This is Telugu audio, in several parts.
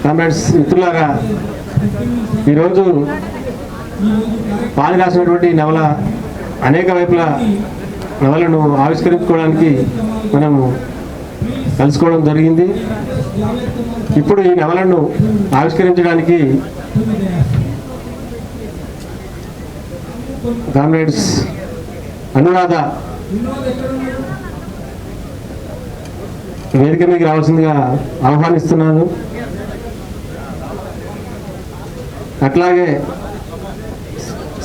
కామ్రేడ్స్, మిత్రులారా, ఈరోజు పాలి రాసినటువంటి నవల అనేక వైపుల నవలను ఆవిష్కరించుకోవడానికి మనము కలుసుకోవడం జరిగింది. ఇప్పుడు ఈ నవలను ఆవిష్కరించడానికి కామ్రేడ్స్ అనురాధ వేదిక మీకు రావాల్సిందిగా ఆహ్వానిస్తున్నాను. అట్లాగే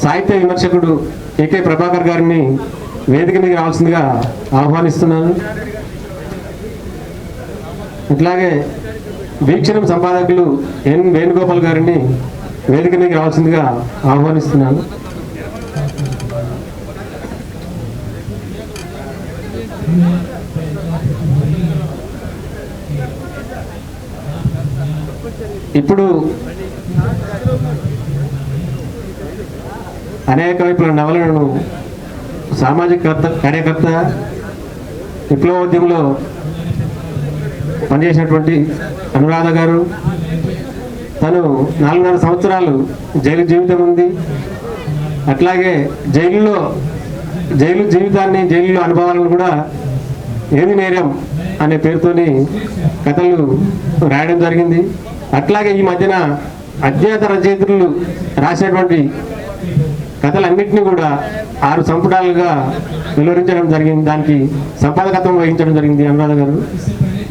సాహిత్య విమర్శకుడు ఏకే ప్రభాకర్ గారిని వేదిక మీకు రావాల్సిందిగా ఆహ్వానిస్తున్నాను. అట్లాగే వీక్షణం సంపాదకులు ఎన్ వేణుగోపాల్ గారిని వేదిక మీకు రావాల్సిందిగా ఆహ్వానిస్తున్నాను. ఇప్పుడు అనేక వైపుల నవలను సామాజిక కార్యకర్త, విప్లవోద్యమంలో పనిచేసినటువంటి అనురాధ గారు, తను 4.5 సంవత్సరాలు జైలు జీవితం ఉంది. అట్లాగే జైలు జీవితాన్ని, జైలు అనుభవాలను కూడా ఏది నేరం అనే పేరుతోని కథలు రాయడం జరిగింది. అట్లాగే ఈ మధ్యన అజ్ఞాత రచయితలు రాసినటువంటి కథలన్నింటినీ కూడా 6 సంపుటాలుగా వెలువరించడం జరిగింది. దానికి సంపాదకత్వం వహించడం జరిగింది అనురాధ గారు.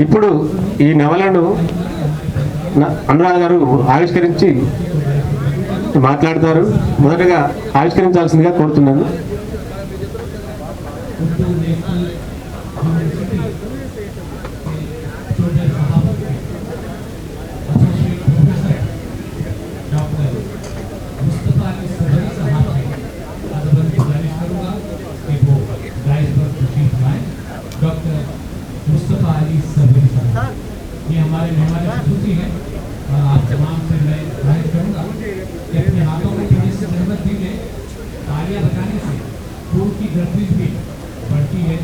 ఇప్పుడు ఈ నవలను అనురాధ గారు ఆవిష్కరించి మాట్లాడతారు. మొదటగా ఆవిష్కరించాల్సిందిగా కోరుతున్నాను. ये हमारे मेहमान खुशी है और आप तमाम से मैं जाहिर करूँगा कि अपने हाथों में थोड़ी सी जरूरत दी है। तालियां बजाने से फूल की गर्दिश भी बढ़ती है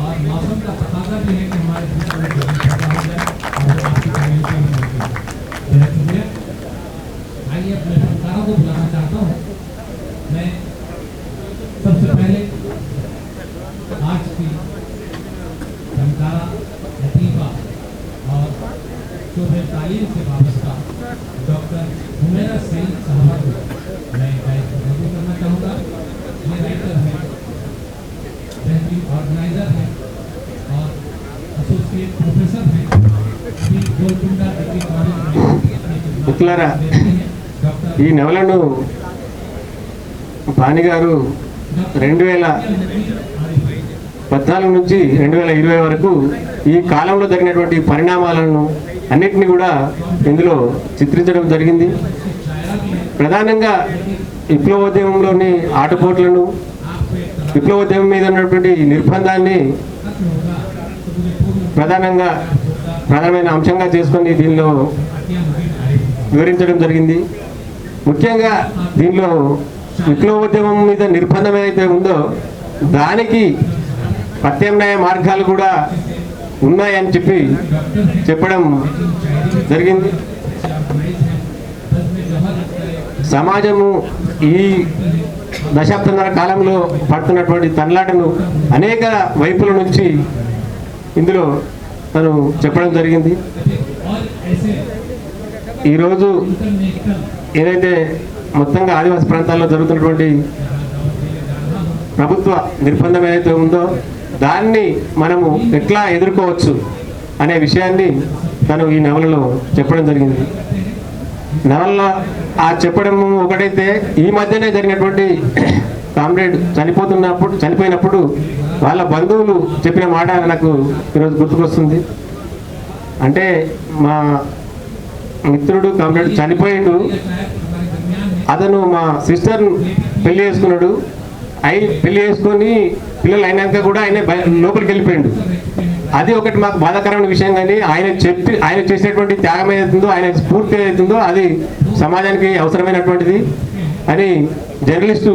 और मौसम का तकाजा भी है कि हमारे देश में गर्मी पैदा हो जाए और आपकी तालियों से भी मिलती है। बहुत शुक्रिया। आइए अपने फनकारों को बुलाना चाहता हूँ। मैं सबसे पहले आज की फनकारा लतीफ़ा और जो है तालीम से वाबस्ता डॉक्टर हुमैरा सईद साहबा को मैं इंट्रोड्यूस करना चाहूँगा। ये राइटर हैं, बेहतरीन ऑर्गेनाइजर हैं और एसोसिएट प्रोफेसर हैं अभी गोलकुंडा डिग्री कॉलेज में। ఈ నవలను పాణి గారు 2014 నుంచి 2020 వరకు ఈ కాలంలో జరిగినటువంటి పరిణామాలను అన్నిటినీ కూడా ఇందులో చిత్రించడం జరిగింది. ప్రధానంగా విప్లవోద్యమంలోని ఆటుపోట్లను, విప్లవోద్యమం మీద ఉన్నటువంటి నిర్బంధాన్ని ప్రధానమైన అంశంగా చేసుకొని దీనిలో వివరించడం జరిగింది. ముఖ్యంగా దీనిలో విప్లవోద్యమం మీద నిర్బంధం ఏదైతే ఉందో దానికి ప్రత్యామ్నాయ మార్గాలు కూడా ఉన్నాయని చెప్పడం జరిగింది. సమాజము ఈ దశాబ్దాల కాలంలో పడుతున్నటువంటి తన్లాటను అనేక వైపుల నుంచి ఇందులో తను చెప్పడం జరిగింది. ఈరోజు ఏదైతే మొత్తంగా ఆదివాసీ ప్రాంతాల్లో జరుగుతున్నటువంటి ప్రభుత్వ నిర్బంధం ఏదైతే ఉందో దాన్ని మనము ఎట్లా ఎదుర్కోవచ్చు అనే విషయాన్ని తను ఈ నవలలో చెప్పడం జరిగింది. నవలలో ఆ చెప్పడం ఒకటైతే ఈ మధ్యనే జరిగినటువంటి కామ్రేడ్ చనిపోయినప్పుడు వాళ్ళ బంధువులు చెప్పిన మాట నాకు ఈరోజు గుర్తుకొస్తుంది. అంటే మా మిత్రుడు కామ్రేడ్ చనిపోయిండు, అతను మా సిస్టర్ పెళ్లి చేసుకున్నాడు. పెళ్లి చేసుకొని పిల్లలు అయినాక కూడా ఆయన లోపలికి వెళ్ళిపోయిండు. అది ఒకటి మాకు బాధాకరమైన విషయం. కానీ ఆయన చేసినటువంటి త్యాగం ఏదైతుందో, ఆయన స్ఫూర్తి ఏదైతుందో అది సమాజానికి అవసరమైనటువంటిది అని జర్నలిస్టు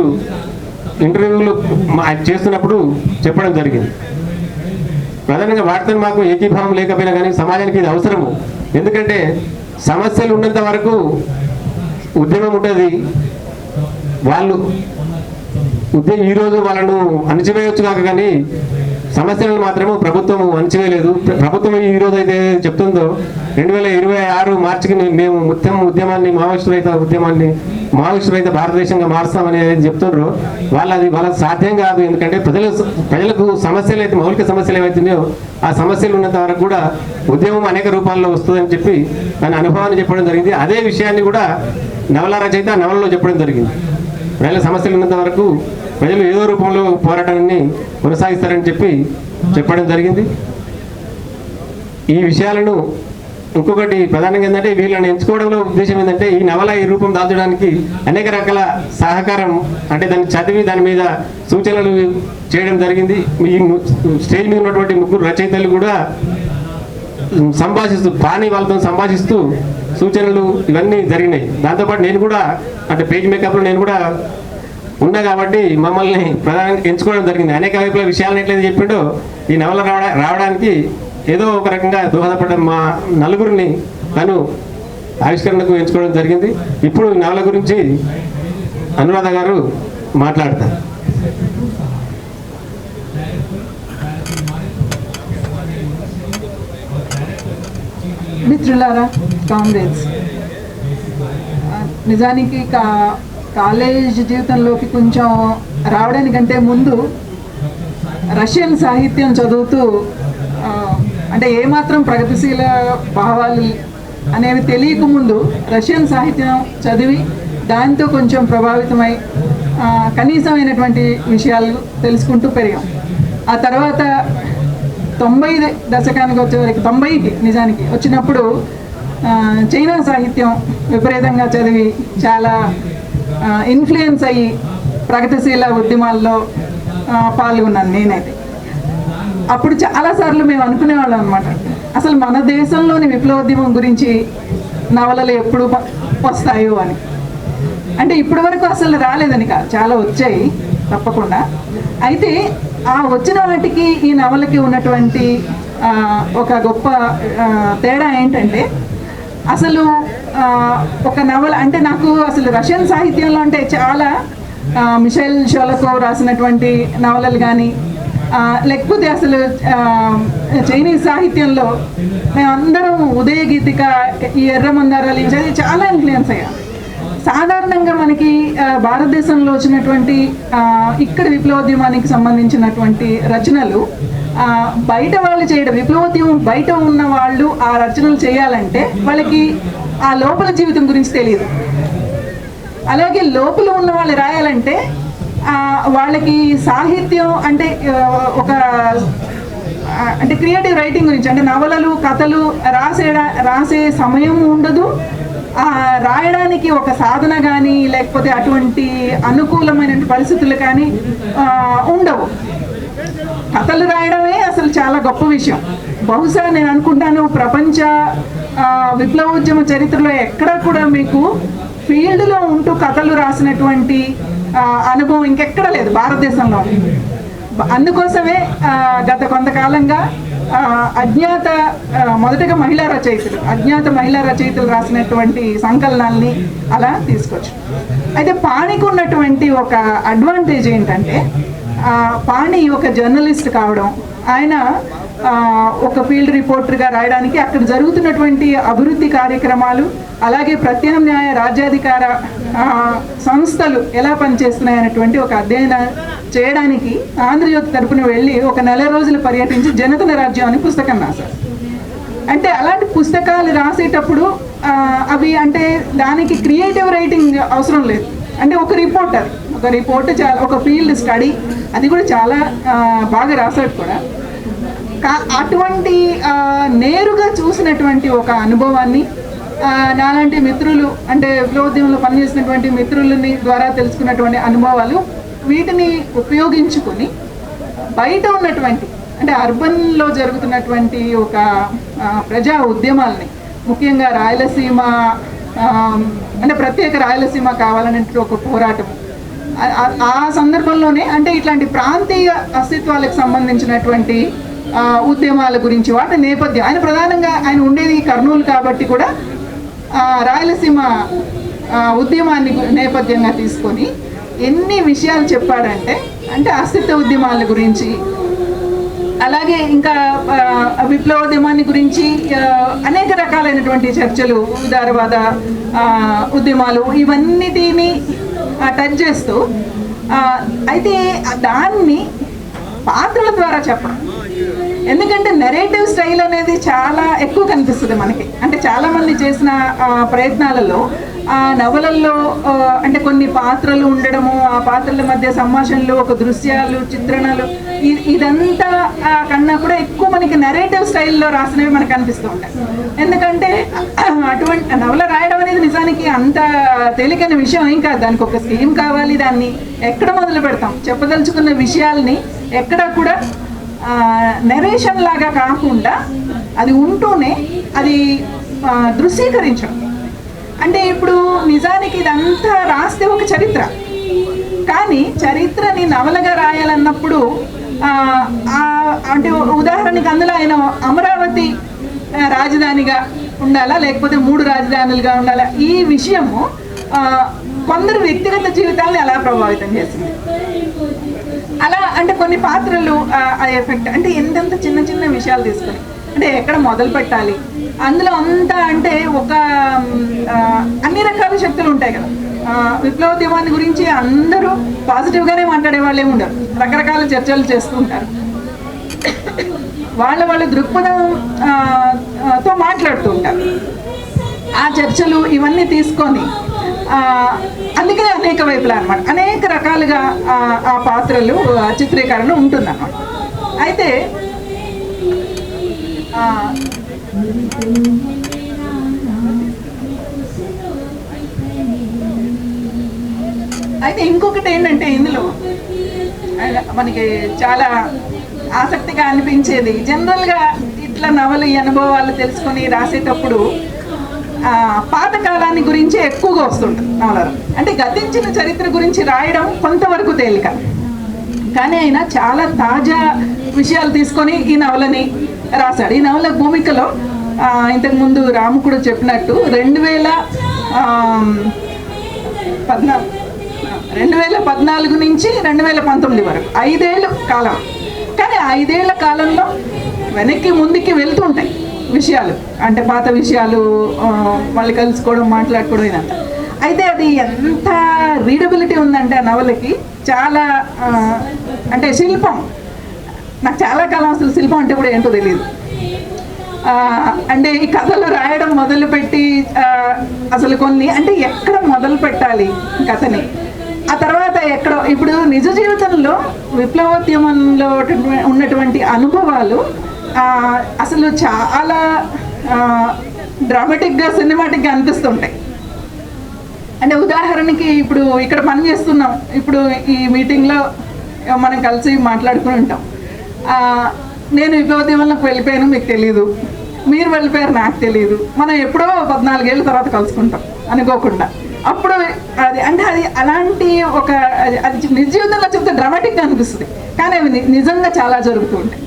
ఇంటర్వ్యూలు చేస్తున్నప్పుడు చెప్పడం జరిగింది. ప్రధానంగా వాటితో మాకు ఏకీభావం లేకపోయినా కానీ సమాజానికి ఇది అవసరము. ఎందుకంటే సమస్యలు ఉన్నంత వరకు ఉద్యమం ఉంటుంది. వాళ్ళు ఈరోజు వాళ్ళను అణచివేయొచ్చు కాక కానీ సమస్యలను మాత్రము ప్రభుత్వం అణచివేయలేదు. ప్రభుత్వం ఈరోజు అయితే చెప్తుందో 2026 మార్చికి మేము మొత్తం ఉద్యమాన్ని మావోయిస్టు రహిత భారతదేశంగా మారుస్తామని చెప్తుండ్రు. వాళ్ళకి సాధ్యం కాదు. ఎందుకంటే ప్రజలకు సమస్యలు అయితే మౌలిక సమస్యలు ఏవైతున్నాయో ఆ సమస్యలు ఉన్నంత వరకు కూడా ఉద్యమం అనేక రూపాల్లో వస్తుందని చెప్పి దాని అనుభవాన్ని చెప్పడం జరిగింది. అదే విషయాన్ని కూడా నవల రచయిత నవలలో చెప్పడం జరిగింది. ప్రజల సమస్యలు ఉన్నంత వరకు ప్రజలు ఏదో రూపంలో పోరాటాన్ని కొనసాగిస్తారని చెప్పడం జరిగింది. ఈ విషయాలను ఇంకొకటి ప్రధానంగా ఏంటంటే వీళ్ళని ఎంచుకోవడంలో ఉద్దేశం ఏంటంటే ఈ నవల ఈ రూపం దాల్చడానికి అనేక రకాల సహకారం, అంటే దాన్ని చదివి దాని మీద సూచనలు చేయడం జరిగింది. ఈ స్టేజ్ మీద ఉన్నటువంటి ముగ్గురు రచయితలు కూడా వాళ్ళతో సంభాషిస్తూ సూచనలు ఇవన్నీ జరిగినాయి. దాంతోపాటు నేను కూడా అంటే పేజ్ మేకప్లో నేను కూడా ఉన్నా కాబట్టి మమ్మల్ని ప్రధానంగా ఎంచుకోవడం జరిగింది. అనేక వైపుల విషయాలను ఎట్లయితే చెప్పిండో ఈ నవల రావడానికి ఏదో ఒక రకంగా దోహదపడ్డ మా నలుగురిని తను ఆవిష్కరణకు ఎంచుకోవడం జరిగింది. ఇప్పుడు ఈ నవల గురించి అనురాధ గారు మాట్లాడతారు. మిత్రులారా, కామ్రేడ్స్, నిజానికి కాలేజ్ జీవితంలోకి కొంచెం రావడానికంటే ముందు రష్యన్ సాహిత్యం చదువుతూ అంటే ఏమాత్రం ప్రగతిశీల భావాలు అనేవి తెలియకముందు రష్యన్ సాహిత్యం చదివి దాంతో కొంచెం ప్రభావితమై కనీసమైనటువంటి విషయాలు తెలుసుకుంటూ పెరిగాం. ఆ తర్వాత 90 దశకానికి వచ్చేవరకు 90కి నిజానికి వచ్చినప్పుడు చైనా సాహిత్యం విపరీతంగా చదివి చాలా ఇన్ఫ్లుయెన్స్ అయ్యి ప్రగతిశీల ఉద్యమాల్లో పాల్గొన్నాను నేనైతే. అప్పుడు చాలాసార్లు మేము అనుకునేవాళ్ళం అనమాట, అసలు మన దేశంలోని విప్లవోద్యమం గురించి నవలలు ఎప్పుడు వస్తాయో అని. అంటే ఇప్పటి వరకు అసలు రాలేదని కాదు, చాలా వచ్చాయి తప్పకుండా. అయితే ఆ వచ్చిన వాటికి ఈ నవలకి ఉన్నటువంటి ఒక గొప్ప తేడా ఏంటంటే, అసలు ఒక నవల అంటే నాకు అసలు రష్యన్ సాహిత్యంలో అంటే చాలా మిషెల్ షోలకోవ్ రాసినటువంటి నవలలు కానీ లేకపోతే అసలు చైనీస్ సాహిత్యంలో మేమందరం ఉదయగీతిక, ఈ ఎర్రమందారాలు ఇవి చదివి చాలా ఇన్ఫ్లుయెన్స్ అయ్యాం. సాధారణంగా మనకి భారతదేశంలో వచ్చినటువంటి ఇక్కడ విప్లవోద్యమానికి సంబంధించినటువంటి రచనలు బయట వాళ్ళు చేయడం, విప్లవోద్యమం బయట ఉన్న వాళ్ళు ఆ రచనలు చేయాలంటే వాళ్ళకి ఆ లోపల జీవితం గురించి తెలియదు. అలాగే లోపల ఉన్న వాళ్ళు రాయాలంటే వాళ్ళకి సాహిత్యం అంటే అంటే క్రియేటివ్ రైటింగ్ గురించి, అంటే నవలలు కథలు రాసే సమయం ఉండదు, రాయడానికి ఒక సాధన కానీ లేకపోతే అటువంటి అనుకూలమైన పరిస్థితులు కానీ ఉండవు. కథలు రాయడమే అసలు చాలా గొప్ప విషయం. బహుశా నేను అనుకుంటాను ప్రపంచ విప్లవోద్యమ చరిత్రలో ఎక్కడా కూడా మీకు ఫీల్డ్లో ఉంటూ కథలు రాసినటువంటి అనుభవం ఇంకెక్కడ లేదు భారతదేశంలో. అందుకోసమే గత కొంతకాలంగా మొదటగా అజ్ఞాత మహిళా రచయితలు రాసినటువంటి సంకలనాల్ని అలా తీసుకొచ్చు. అయితే పాణికి ఉన్నటువంటి ఒక అడ్వాంటేజ్ ఏంటంటే, పాణి ఒక జర్నలిస్ట్ కావడం, ఆయన ఒక ఫీల్డ్ రిపోర్టర్గా రాయడానికి అక్కడ జరుగుతున్నటువంటి అభివృద్ధి కార్యక్రమాలు, అలాగే ప్రత్యామ్నాయ రాజ్యాధికార సంస్థలు ఎలా పనిచేస్తున్నాయనేటువంటి ఒక అధ్యయనం చేయడానికి ఆంధ్రజ్యోతి తరపున వెళ్ళి ఒక 4 రోజులు పర్యటించి జనతన రాజ్యం అని పుస్తకం రాశారు. అంటే అలాంటి పుస్తకాలు రాసేటప్పుడు అవి అంటే దానికి క్రియేటివ్ రైటింగ్ అవసరం లేదు. అంటే ఒక రిపోర్ట్ చాలా ఒక ఫీల్డ్ స్టడీ, అది కూడా చాలా బాగా రాశాడు కూడా. అటువంటి నేరుగా చూసినటువంటి ఒక అనుభవాన్ని నాలాంటి మిత్రులు, అంటే విప్లవోద్యమంలో పనిచేసినటువంటి మిత్రులని ద్వారా తెలుసుకున్నటువంటి అనుభవాలు, వీటిని ఉపయోగించుకొని బయట ఉన్నటువంటి అంటే అర్బన్లో జరుగుతున్నటువంటి ఒక ప్రజా ఉద్యమాలని, ముఖ్యంగా రాయలసీమ అంటే ప్రత్యేక రాయలసీమ కావాలనే ఒక పోరాటం, ఆ సందర్భంలోనే అంటే ఇట్లాంటి ప్రాంతీయ అస్తిత్వాలకు సంబంధించినటువంటి ఉద్యమాల గురించి వాటి నేపథ్యం. ఆయన ప్రధానంగా ఆయన ఉండేది కర్నూలు కాబట్టి కూడా రాయలసీమ ఉద్యమాన్ని నేపథ్యంగా తీసుకొని ఎన్ని విషయాలు చెప్పాడంటే, అంటే అస్తిత్వ ఉద్యమాల గురించి, అలాగే ఇంకా విప్లవోద్యమాన్ని గురించి అనేక రకాలైనటువంటి చర్చలు, ఉదారవాద ఉద్యమాలు, ఇవన్నిటిని టచ్ చేస్తూ అయితే దాన్ని పాత్రల ద్వారా చెప్పడం. ఎందుకంటే నెరేటివ్ స్టైల్ అనేది చాలా ఎక్కువ కనిపిస్తుంది మనకి. అంటే చాలామంది చేసిన ప్రయత్నాలలో ఆ నవలల్లో అంటే కొన్ని పాత్రలు ఉండడము, ఆ పాత్రల మధ్య సంభాషణలు, ఒక దృశ్యాలు, చిత్రణలు, ఇదంతా కన్నా కూడా ఎక్కువ మనకి నెరేటివ్ స్టైల్లో రాసినవి మనకు అనిపిస్తూ ఉంటాయి. ఎందుకంటే అటువంటి నవల రాయడం అనేది నిజానికి అంత తేలికైన విషయం ఏం కాదు. దానికి ఒక స్కీమ్ కావాలి. దాన్ని ఎక్కడ మొదలు పెడతాం, చెప్పదలుచుకున్న విషయాల్ని ఎక్కడ కూడా నెరేషన్ లాగా కాకుండా అది ఉంటూనే అది దృశ్యీకరించడం. అంటే ఇప్పుడు నిజానికి ఇదంతా రాస్తే ఒక చరిత్ర, కానీ చరిత్రని నవలగా రాయాలన్నప్పుడు అంటే ఉదాహరణకి అందులో ఆయన అమరావతి రాజధానిగా ఉండాలా, లేకపోతే 3 రాజధానులుగా ఉండాలా, ఈ విషయము కొందరు వ్యక్తిగత జీవితాలను ఎలా ప్రభావితం చేసింది. అలా అంటే కొన్ని పాత్రలు ఆ ఎఫెక్ట్ అంటే ఎంతెంత చిన్న చిన్న విషయాలు తీసుకొని అంటే ఎక్కడ మొదలు పెట్టాలి, అందులో అంతా అంటే ఒక అన్ని రకాల శక్తులు ఉంటాయి కదా. విప్లవోద్యమాన్ని గురించి అందరూ పాజిటివ్గానే మాట్లాడే వాళ్ళే ఉండరు, రకరకాల చర్చలు చేస్తూ ఉంటారు. వాళ్ళ దృక్పథంతో మాట్లాడుతూ ఉంటారు. ఆ చర్చలు ఇవన్నీ తీసుకొని అందుకనే అనేక వైపులా అనమాట, అనేక రకాలుగా ఆ పాత్రలు చిత్రీకరణ ఉంటుందన్నమాట. అయితే ఇంకొకటి ఏంటంటే ఇందులో మనకి చాలా ఆసక్తిగా అనిపించేది, జనరల్గా ఇట్లా నవల ఈ అనుభవాలు తెలుసుకొని రాసేటప్పుడు పాతకాలాన్ని గురించి ఎక్కువగా వస్తుంటుంది నవలలో. అంటే గతించిన చరిత్ర గురించి రాయడం కొంతవరకు తేలిక, కానీ ఆయన చాలా తాజా విషయాలు తీసుకొని ఈ నవలని రాశాడు. ఈ నవల భూమికలో ఇంతకుముందు రాము కూడా చెప్పినట్టు 2014 నుంచి 2019 వరకు 5 ఏళ్ళ కాలం. కానీ 5 ఏళ్ల కాలంలో వెనక్కి ముందుకి వెళ్తూ ఉంటాయి విషయాలు, అంటే పాత విషయాలు వాళ్ళు కలుసుకోవడం, మాట్లాడుకోవడం ఇదంతా. అయితే అది ఎంత రీడబిలిటీ ఉందంటే ఆ నవలకి, చాలా అంటే శిల్పం. నాకు చాలా కాలం అసలు శిల్పం అంటే కూడా ఏంటో తెలియదు. అంటే ఈ కథలు రాయడం మొదలుపెట్టి అసలు కొన్ని అంటే ఎక్కడ మొదలు పెట్టాలి కథని, ఆ తర్వాత ఎక్కడో ఇప్పుడు నిజ జీవితంలో విప్లవోద్యమంలో ఉన్నటువంటి అనుభవాలు అసలు చాలా డ్రామాటిక్గా, సినిమాటిక్గా అనిపిస్తుంటాయి. అంటే ఉదాహరణకి ఇప్పుడు ఇక్కడ పని చేస్తున్నాం, ఇప్పుడు ఈ మీటింగ్లో మనం కలిసి మాట్లాడుకుని ఉంటాం. నేను విప్లవోద్యమంలోకి వెళ్ళిపోయాను, మీకు తెలియదు, మీరు వెళ్ళిపోయారు, నాకు తెలియదు. మనం ఎప్పుడో 14 ఏళ్ళ తర్వాత కలుసుకుంటాం అనుకోకుండా. అప్పుడు అది అంటే అది అలాంటి ఒక అది నిజ జీవితంలో చెప్తే డ్రామాటిక్గా అనిపిస్తుంది, కానీ అవి నిజంగా చాలా జరుగుతూ ఉంటాయి.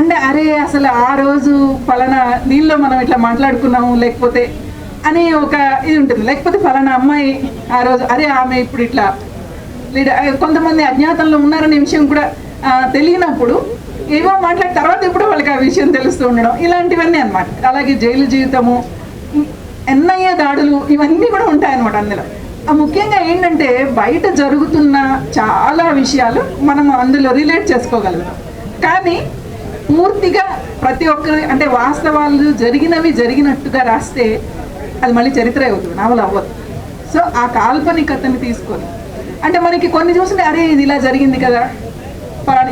అంటే అరే అసలు ఆ రోజు ఫలానా దీనిలో మనం ఇట్లా మాట్లాడుకున్నాము, లేకపోతే అని ఒక ఇది ఉంటుంది. లేకపోతే ఫలానా అమ్మాయి ఆ రోజు అరే ఆమె ఇప్పుడు ఇట్లా కొంతమంది అజ్ఞాతంలో ఉన్నారనే విషయం కూడా తెలియనప్పుడు ఏవో మాట్లాడిన తర్వాత ఇప్పుడు వాళ్ళకి ఆ విషయం తెలుస్తూ ఉండడం, ఇలాంటివన్నీ అనమాట. అలాగే జైలు జీవితము, ఎన్ఐఏ దాడులు, ఇవన్నీ కూడా ఉంటాయన్నమాట అందులో. ముఖ్యంగా ఏంటంటే బయట జరుగుతున్న చాలా విషయాలు మనం అందులో రిలేట్ చేసుకోగలుగుతాం, కానీ పూర్తిగా ప్రతి ఒక్కరి అంటే వాస్తవాలు జరిగినవి జరిగినట్టుగా రాస్తే అది మళ్ళీ చరిత్ర అవుతుంది, నవల అవ్వదు. సో ఆ కాల్పనికతని తీసుకొని అంటే మనకి కొన్ని చూస్తుంటే అరే ఇది ఇలా జరిగింది కదా,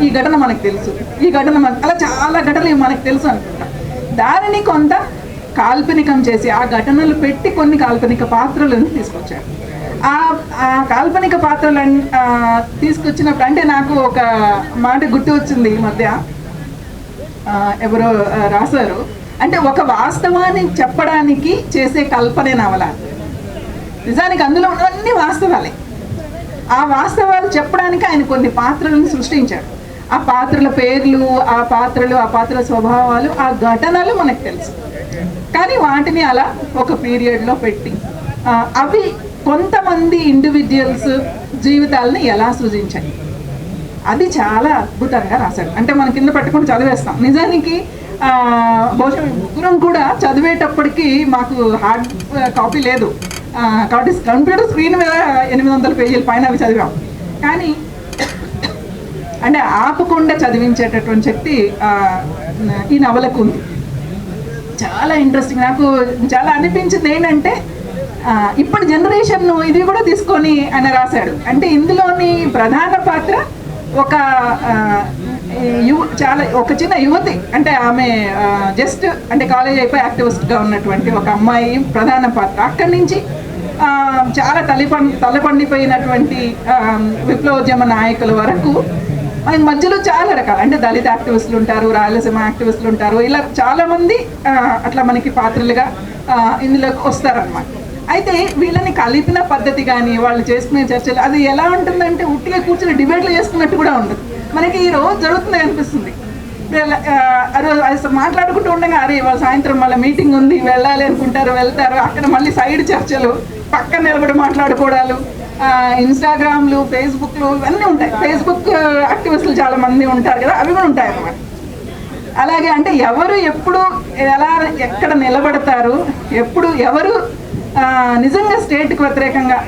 ఈ ఘటన మనకు తెలుసు, ఈ ఘటన అలా చాలా ఘటనలు మనకు తెలుసు అనుకుంటాం. దానిని కొంత కాల్పనికం చేసి ఆ ఘటనలు పెట్టి కొన్ని కాల్పనిక పాత్రలను తీసుకొచ్చారు. ఆ కాల్పనిక పాత్రలను తీసుకొచ్చినప్పుడు అంటే నాకు ఒక మాట గుర్తు వచ్చింది ఈ మధ్య, ఎవరో రాశారు, అంటే ఒక వాస్తవాన్ని చెప్పడానికి చేసే కల్పనే నవల. నిజానికి అందులో ఉన్నవన్నీ వాస్తవాలే. ఆ వాస్తవాలు చెప్పడానికి ఆయన కొన్ని పాత్రలను సృష్టించాడు. ఆ పాత్రల పేర్లు, ఆ పాత్రలు, ఆ పాత్రల స్వభావాలు, ఆ ఘటనలు మనకు తెలుసు. కానీ వాటిని అలా ఒక పీరియడ్లో పెట్టి అవి కొంతమంది ఇండివిజువల్స్ జీవితాలని ఎలా సృజించాయి, అది చాలా అద్భుతంగా రాశాడు. అంటే మన కింద పెట్టుకుని చదివేస్తాం. నిజానికి బహుశా ముగ్గురం కూడా చదివేటప్పటికి మాకు హార్డ్ కాపీ లేదు కాబట్టి కంప్యూటర్ స్క్రీన్ మీద 800 పేజీల పైన అవి చదివాం. కానీ అంటే ఆపకుండా చదివించేటటువంటి శక్తి ఈ నవలకు ఉంది. చాలా ఇంట్రెస్టింగ్. నాకు చాలా అనిపించింది ఏంటంటే ఇప్పటి జనరేషన్ ఇది కూడా తీసుకొని ఆయన రాశాడు. అంటే ఇందులోని ప్రధాన పాత్ర ఒక చాలా ఒక చిన్న యువతి, అంటే ఆమె జస్ట్ అంటే కాలేజ్ అయిపోయి యాక్టివిస్ట్గా ఉన్నటువంటి ఒక అమ్మాయి ప్రధాన పాత్ర. అక్కడి నుంచి చాలా తలపండిపోయినటువంటి విప్లవోద్యమ నాయకుల వరకు మనకి మధ్యలో చాలా రకాలు, అంటే దళిత యాక్టివిస్టులు ఉంటారు, రాయలసీమ యాక్టివిస్టులు ఉంటారు, ఇలా చాలామంది అట్లా మనకి పాత్రలుగా ఇందులోకి వస్తారనమాట. అయితే వీళ్ళని కలిపిన పద్ధతి కానీ వాళ్ళు చేసుకునే చర్చలు అది ఎలా ఉంటుందంటే ఉట్టిగా కూర్చొని డిబేట్లు చేసుకున్నట్టు కూడా ఉండదు. మనకి ఈ రోజు జరుగుతుంది అనిపిస్తుంది. మాట్లాడుకుంటూ ఉండగా అరే వాళ్ళ సాయంత్రం మళ్ళీ మీటింగ్ ఉంది వెళ్ళాలి అనుకుంటారు, వెళ్తారు, అక్కడ మళ్ళీ సైడ్ చర్చలు, పక్కన నిలబడి మాట్లాడుకోవడాలు, ఇన్స్టాగ్రామ్లు, ఫేస్బుక్లు ఇవన్నీ ఉంటాయి. ఫేస్బుక్ యాక్టివిస్టులు చాలా మంది ఉంటారు కదా, అవి కూడా ఉంటాయి అన్నమాట. అలాగే అంటే ఎవరు ఎప్పుడు ఎలా ఎక్కడ నిలబడతారు, ఎప్పుడు ఎవరు నిజంగా స్టేట్కి వ్యతిరేకంగా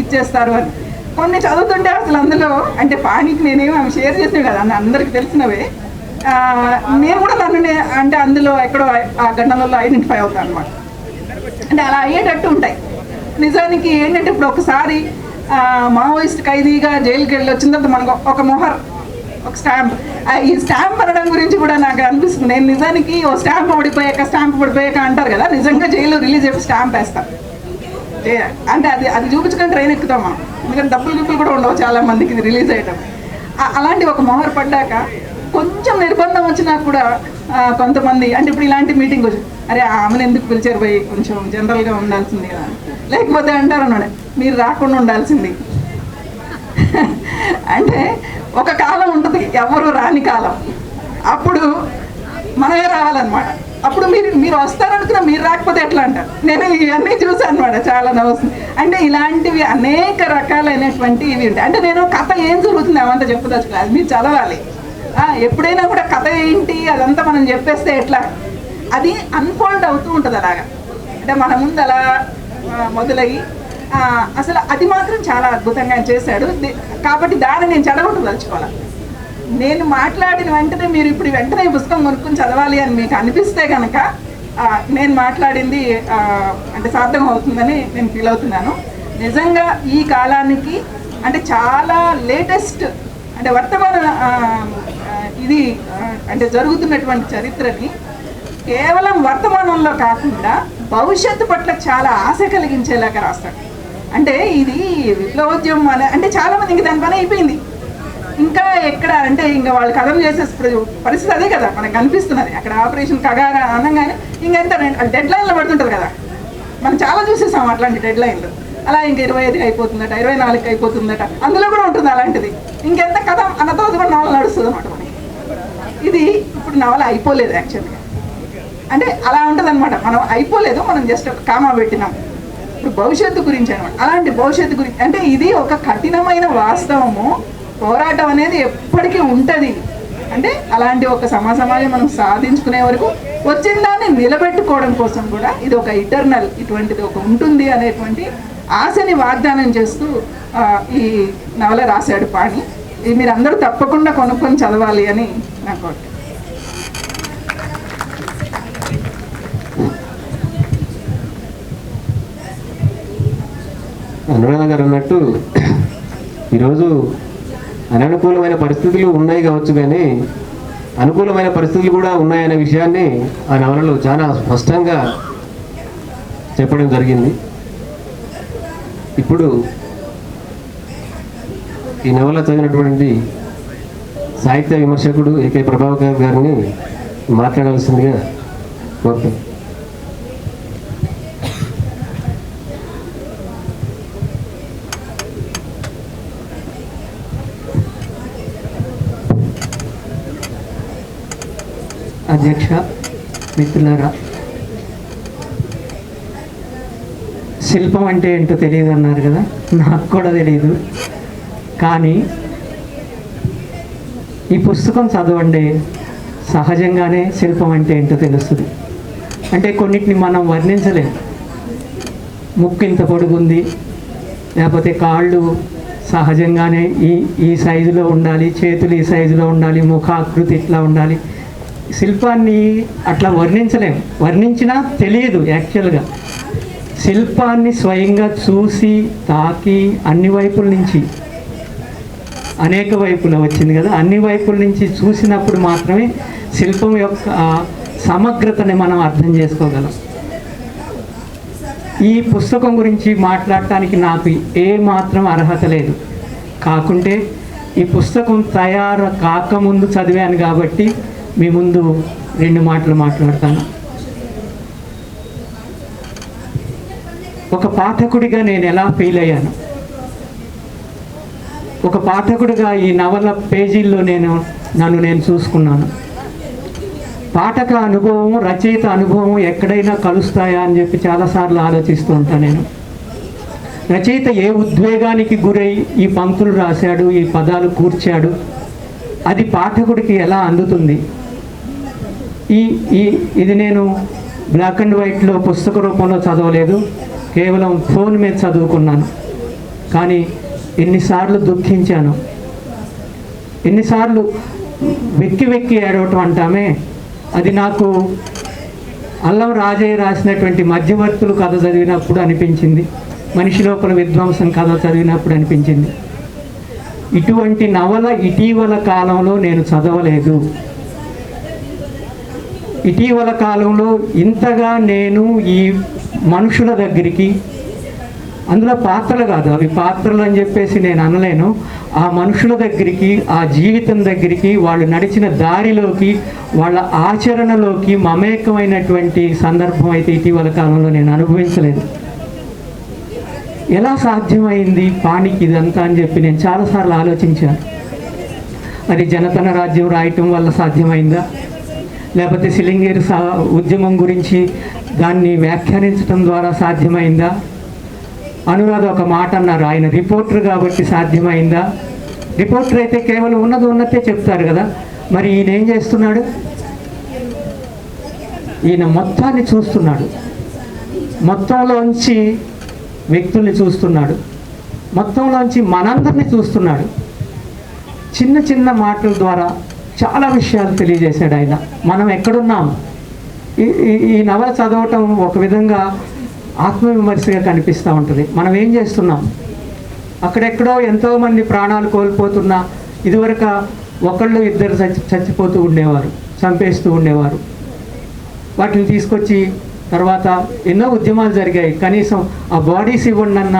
ఇచ్చేస్తారు అని కొన్ని చదువుతుంటే అసలు అందులో అంటే పానికి నేనేమి అవి షేర్ చేసినవి కదా అందరికి తెలిసినవే. నేను కూడా నన్ను అంటే అందులో ఎక్కడో ఆ ఘటనలలో ఐడెంటిఫై అవుతాను అనమాట. అంటే అలా అయ్యేటట్టు ఉంటాయి. నిజానికి ఏంటంటే ఇప్పుడు ఒకసారి మావోయిస్ట్ ఖైదీగా జైలుకి వెళ్ళి వచ్చిన తర్వాత మనకు ఒక మొహర్, ఒక స్టాంప్, ఈ స్టాంప్ అనడం గురించి కూడా నాకు అనిపిస్తుంది. నేను నిజానికి ఓ స్టాంప్ పడిపోయాక అంటారు కదా, నిజంగా జైలు రిలీజ్ అయిపోయి స్టాంప్ వేస్తాం అంటే అది చూపించుకొని ట్రైన్ ఎక్కుతాం మనం. ఎందుకంటే డబ్బులు కూడా ఉండవు చాలా మందికి ఇది రిలీజ్ అయ్యటం. అలాంటి ఒక మొహర్ పడ్డాక కొంచెం నిర్బంధం వచ్చినా కూడా కొంతమంది అంటే ఇప్పుడు ఇలాంటి మీటింగ్ వచ్చి అరే ఆమెను ఎందుకు పిలిచారు పోయి కొంచెం జనరల్గా ఉండాల్సింది కదా, లేకపోతే అంటారు అన్నాడు మీరు రాకుండా ఉండాల్సింది. అంటే ఒక కాలం ఉంటుంది ఎవరు రాని కాలం, అప్పుడు మనమే రావాలన్నమాట. అప్పుడు మీరు వస్తారనుకున్నా మీరు రాకపోతే ఎట్లా అంటారు. నేను ఇవన్నీ చూసాను అనమాట, చాలా నవ్వుతుంది. అంటే ఇలాంటివి అనేక రకాలైనటువంటి ఇవి ఉంటాయి. అంటే నేను కథ ఏం జరుగుతుంది అవంతా చెప్పదలుచుకోలేదు, మీరు చదవాలి. ఎప్పుడైనా కూడా కథ ఏంటి అదంతా మనం చెప్పేస్తే ఎట్లా, అది అన్ఫోల్డ్ అవుతూ ఉంటుంది అలాగా. అంటే మన ముందు అలా మొదలయ్యి అసలు అది మాత్రం చాలా అద్భుతంగా చేశాడు. కాబట్టి దాన్ని నేను చెడగొట్టు తలుచుకోవాలి. నేను మాట్లాడిన వెంటనే మీరు ఇప్పుడు వెంటనే పుస్తకం కొనుక్కొని చదవాలి అని మీకు అనిపిస్తే కనుక నేను మాట్లాడింది అంటే సార్థం అవుతుందని నేను ఫీల్ అవుతున్నాను. నిజంగా ఈ కాలానికి అంటే చాలా లేటెస్ట్ అంటే వర్తమాన ఇది అంటే జరుగుతున్నటువంటి చరిత్రని కేవలం వర్తమానంలో కాకుండా భవిష్యత్తు పట్ల చాలా ఆశ కలిగించేలాగా రాస్తాడు. అంటే ఇది విప్లవోద్యమం అంటే చాలామంది ఇంక దాని పని అయిపోయింది, ఇంకా ఎక్కడ అంటే ఇంకా వాళ్ళు కథం చేసే పరిస్థితి అదే కదా మనకు కనిపిస్తున్నది. అక్కడ ఆపరేషన్ కగార అనగానే ఇంకెంత డెడ్ లైన్లో పడుతుంటుంది కదా, మనం చాలా చూసేసాం అట్లాంటి డెడ్ లైన్లు. అలా ఇంకా 25కి అయిపోతుందట, 24కి అయిపోతుందట, అందులో కూడా ఉంటుంది అలాంటిది. ఇంకెంత కథ అన్న తర్వాత కూడా నవల నడుస్తుంది అన్నమాట మనకి. ఇది ఇప్పుడు నవల అయిపోలేదు యాక్చువల్గా, అంటే అలా ఉంటుంది అనమాట. మనం అయిపోలేదు, మనం జస్ట్ కామా పెట్టినాం. ఇప్పుడు భవిష్యత్తు గురించి అనమాట. అలాంటి భవిష్యత్తు గురించి అంటే ఇది ఒక కఠినమైన వాస్తవము, పోరాటం అనేది ఎప్పటికీ ఉంటుంది. అంటే అలాంటి ఒక సమాజం మనం సాధించుకునే వరకు వచ్చిన దాన్ని నిలబెట్టుకోవడం కోసం కూడా ఇది ఒక ఇటర్నల్ ఇటువంటిది ఒక ఉంటుంది అనేటువంటి ఆశని వాగ్దానం చేస్తూ ఈ నవల రాశాడు పాణి. ఇది మీరు అందరూ తప్పకుండా కొనుక్కొని చదవాలి అని నాకు కోరిక. అనురాధ గారు అన్నట్టు ఈరోజు అననుకూలమైన పరిస్థితులు ఉన్నాయి కావచ్చు, కానీ అనుకూలమైన పరిస్థితులు కూడా ఉన్నాయనే విషయాన్ని ఆ నవలలో చాలా స్పష్టంగా చెప్పడం జరిగింది. ఇప్పుడు ఈ నవల చదివినటువంటి సాహిత్య విమర్శకుడు ఏకే ప్రభాకర్ గారిని మాట్లాడాల్సిందిగా కోరుతున్నాను. అధ్యక్ష, మిత్రులారా, శిల్పం అంటే ఏంటో తెలియదు అన్నారు కదా, నాకు కూడా తెలియదు. కానీ ఈ పుస్తకం చదవండి, సహజంగానే శిల్పం అంటే ఏంటో తెలుస్తుంది. అంటే కొన్నిటిని మనం వర్ణించలేం. ముక్కు ఇంత పొడుగుంది, లేకపోతే కాళ్ళు సహజంగానే ఈ సైజులో ఉండాలి, చేతులు ఈ సైజులో ఉండాలి, ముఖాకృతి ఇట్లా ఉండాలి. శిల్పాన్ని అట్లా వర్ణించలేం. వర్ణించినా తెలియదు. యాక్చువల్గా శిల్పాన్ని స్వయంగా చూసి తాకి అన్ని వైపుల నుంచి, అనేక వైపుల వచ్చింది కదా, అన్ని వైపుల నుంచి చూసినప్పుడు మాత్రమే శిల్పం యొక్క సమగ్రతని మనం అర్థం చేసుకోగలం. ఈ పుస్తకం గురించి మాట్లాడటానికి నాకు ఏ మాత్రం అర్హత లేదు. కాకుంటే ఈ పుస్తకం తయారు కాకముందు చదివాను కాబట్టి మీ ముందు 2 మాటలు మాట్లాడతాను. ఒక పాఠకుడిగా నేను ఎలా ఫీల్ అయ్యాను, ఒక పాఠకుడిగా ఈ నవల పేజీల్లో నన్ను నేను చూసుకున్నాను. పాఠక అనుభవం, రచయిత అనుభవం ఎక్కడైనా కలుస్తాయా అని చెప్పి చాలాసార్లు ఆలోచిస్తూ ఉంటాను నేను. రచయిత ఏ ఉద్వేగానికి గురై ఈ పంక్తులు రాశాడు, ఈ పదాలు కూర్చాడు, అది పాఠకుడికి ఎలా అందుతుంది? ఇది నేను బ్లాక్ అండ్ వైట్లో పుస్తక రూపంలో చదవలేదు, కేవలం ఫోన్ మీద చదువుకున్నాను. కానీ ఎన్నిసార్లు దుఃఖించాను, ఎన్నిసార్లు వెక్కి వెక్కి ఏడవటం అంటామే, అది నాకు అల్లం రాజయ్య రాసినటువంటి మధ్యవర్తులు కథ చదివినప్పుడు అనిపించింది, మనిషి లోపల విధ్వంసం కథ చదివినప్పుడు అనిపించింది. ఇటువంటి నవల ఇటీవల కాలంలో నేను చదవలేదు. ఇటీవల కాలంలో ఇంతగా నేను ఈ మనుషుల దగ్గరికి, అందులో పాత్రలు కాదు, అవి పాత్రలు అని చెప్పేసి నేను అనలేను, ఆ మనుషుల దగ్గరికి, ఆ జీవితం దగ్గరికి, వాళ్ళు నడిచిన దారిలోకి, వాళ్ళ ఆచరణలోకి మమేకమైనటువంటి సందర్భం అయితే ఇటీవల కాలంలో నేను అనుభవించలేదు. ఎలా సాధ్యమైంది పాణికి ఇదంతా అని చెప్పి నేను చాలాసార్లు ఆలోచించాను. అది జనతన రాజ్యం రాయటం వల్ల సాధ్యమైందా, లేకపోతే సిలింగేరు ఉద్యమం గురించి దాన్ని వ్యాఖ్యానించడం ద్వారా సాధ్యమైందా? అనురాధ ఒక మాట అన్నారు, ఆయన రిపోర్టర్ కాబట్టి సాధ్యమైందా? రిపోర్టర్ అయితే కేవలం ఉన్నదే చెప్తారు కదా, మరి ఈయన ఏం చేస్తున్నాడు? ఈయన మొత్తాన్ని చూస్తున్నాడు, మొత్తంలోంచి వ్యక్తుల్ని చూస్తున్నాడు, మొత్తంలోంచి మనందరినీ చూస్తున్నాడు. చిన్న చిన్న మాటల ద్వారా చాలా విషయాలు తెలియజేశాడు ఆయన. మనం ఎక్కడున్నాం? ఈ నవల చదవటం ఒక విధంగా ఆత్మవిమర్శగా కనిపిస్తూ ఉంటుంది. మనం ఏం చేస్తున్నాం? అక్కడెక్కడో ఎంతోమంది ప్రాణాలు కోల్పోతున్నా, ఇదివరకు ఒకళ్ళు ఇద్దరు చచ్చిపోతూ ఉండేవారు, చంపేస్తూ ఉండేవారు. వాటిని తీసుకొచ్చి తర్వాత ఎన్నో ఉద్యమాలు జరిగాయి, కనీసం ఆ బాడీస్ ఇవ్వండి అన్న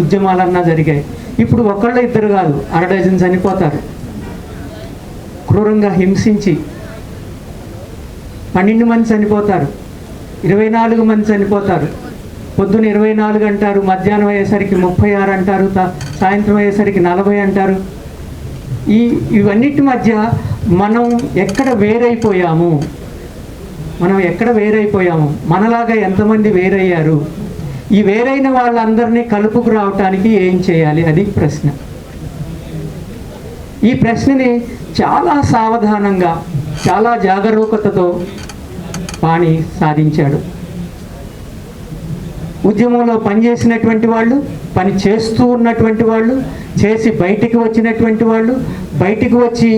ఉద్యమాలన్నా జరిగాయి. ఇప్పుడు ఒకళ్ళు ఇద్దరు కాదు, 1/2 డజన్ చనిపోతారు. క్రూరంగా హింసించి 12 మంది చనిపోతారు, 24 మంది చనిపోతారు. పొద్దున 24 అంటారు, మధ్యాహ్నం అయ్యేసరికి 36 అంటారు, సాయంత్రం అయ్యేసరికి 40 అంటారు. ఇవన్నిటి మధ్య మనం ఎక్కడ వేరైపోయాము? మనలాగా ఎంతమంది వేరయ్యారు? ఈ వేరైన వాళ్ళందరినీ కలుపుకు రావటానికి ఏం చేయాలి? అది ప్రశ్న. ఈ ప్రశ్నని చాలా సావధానంగా, చాలా జాగరూకతతో పాణి సాధించాడు. ఉద్యమంలో పనిచేసినటువంటి వాళ్ళు, పని చేస్తూ ఉన్నటువంటి వాళ్ళు, చేసి బయటికి వచ్చినటువంటి వాళ్ళు, బయటికి వచ్చి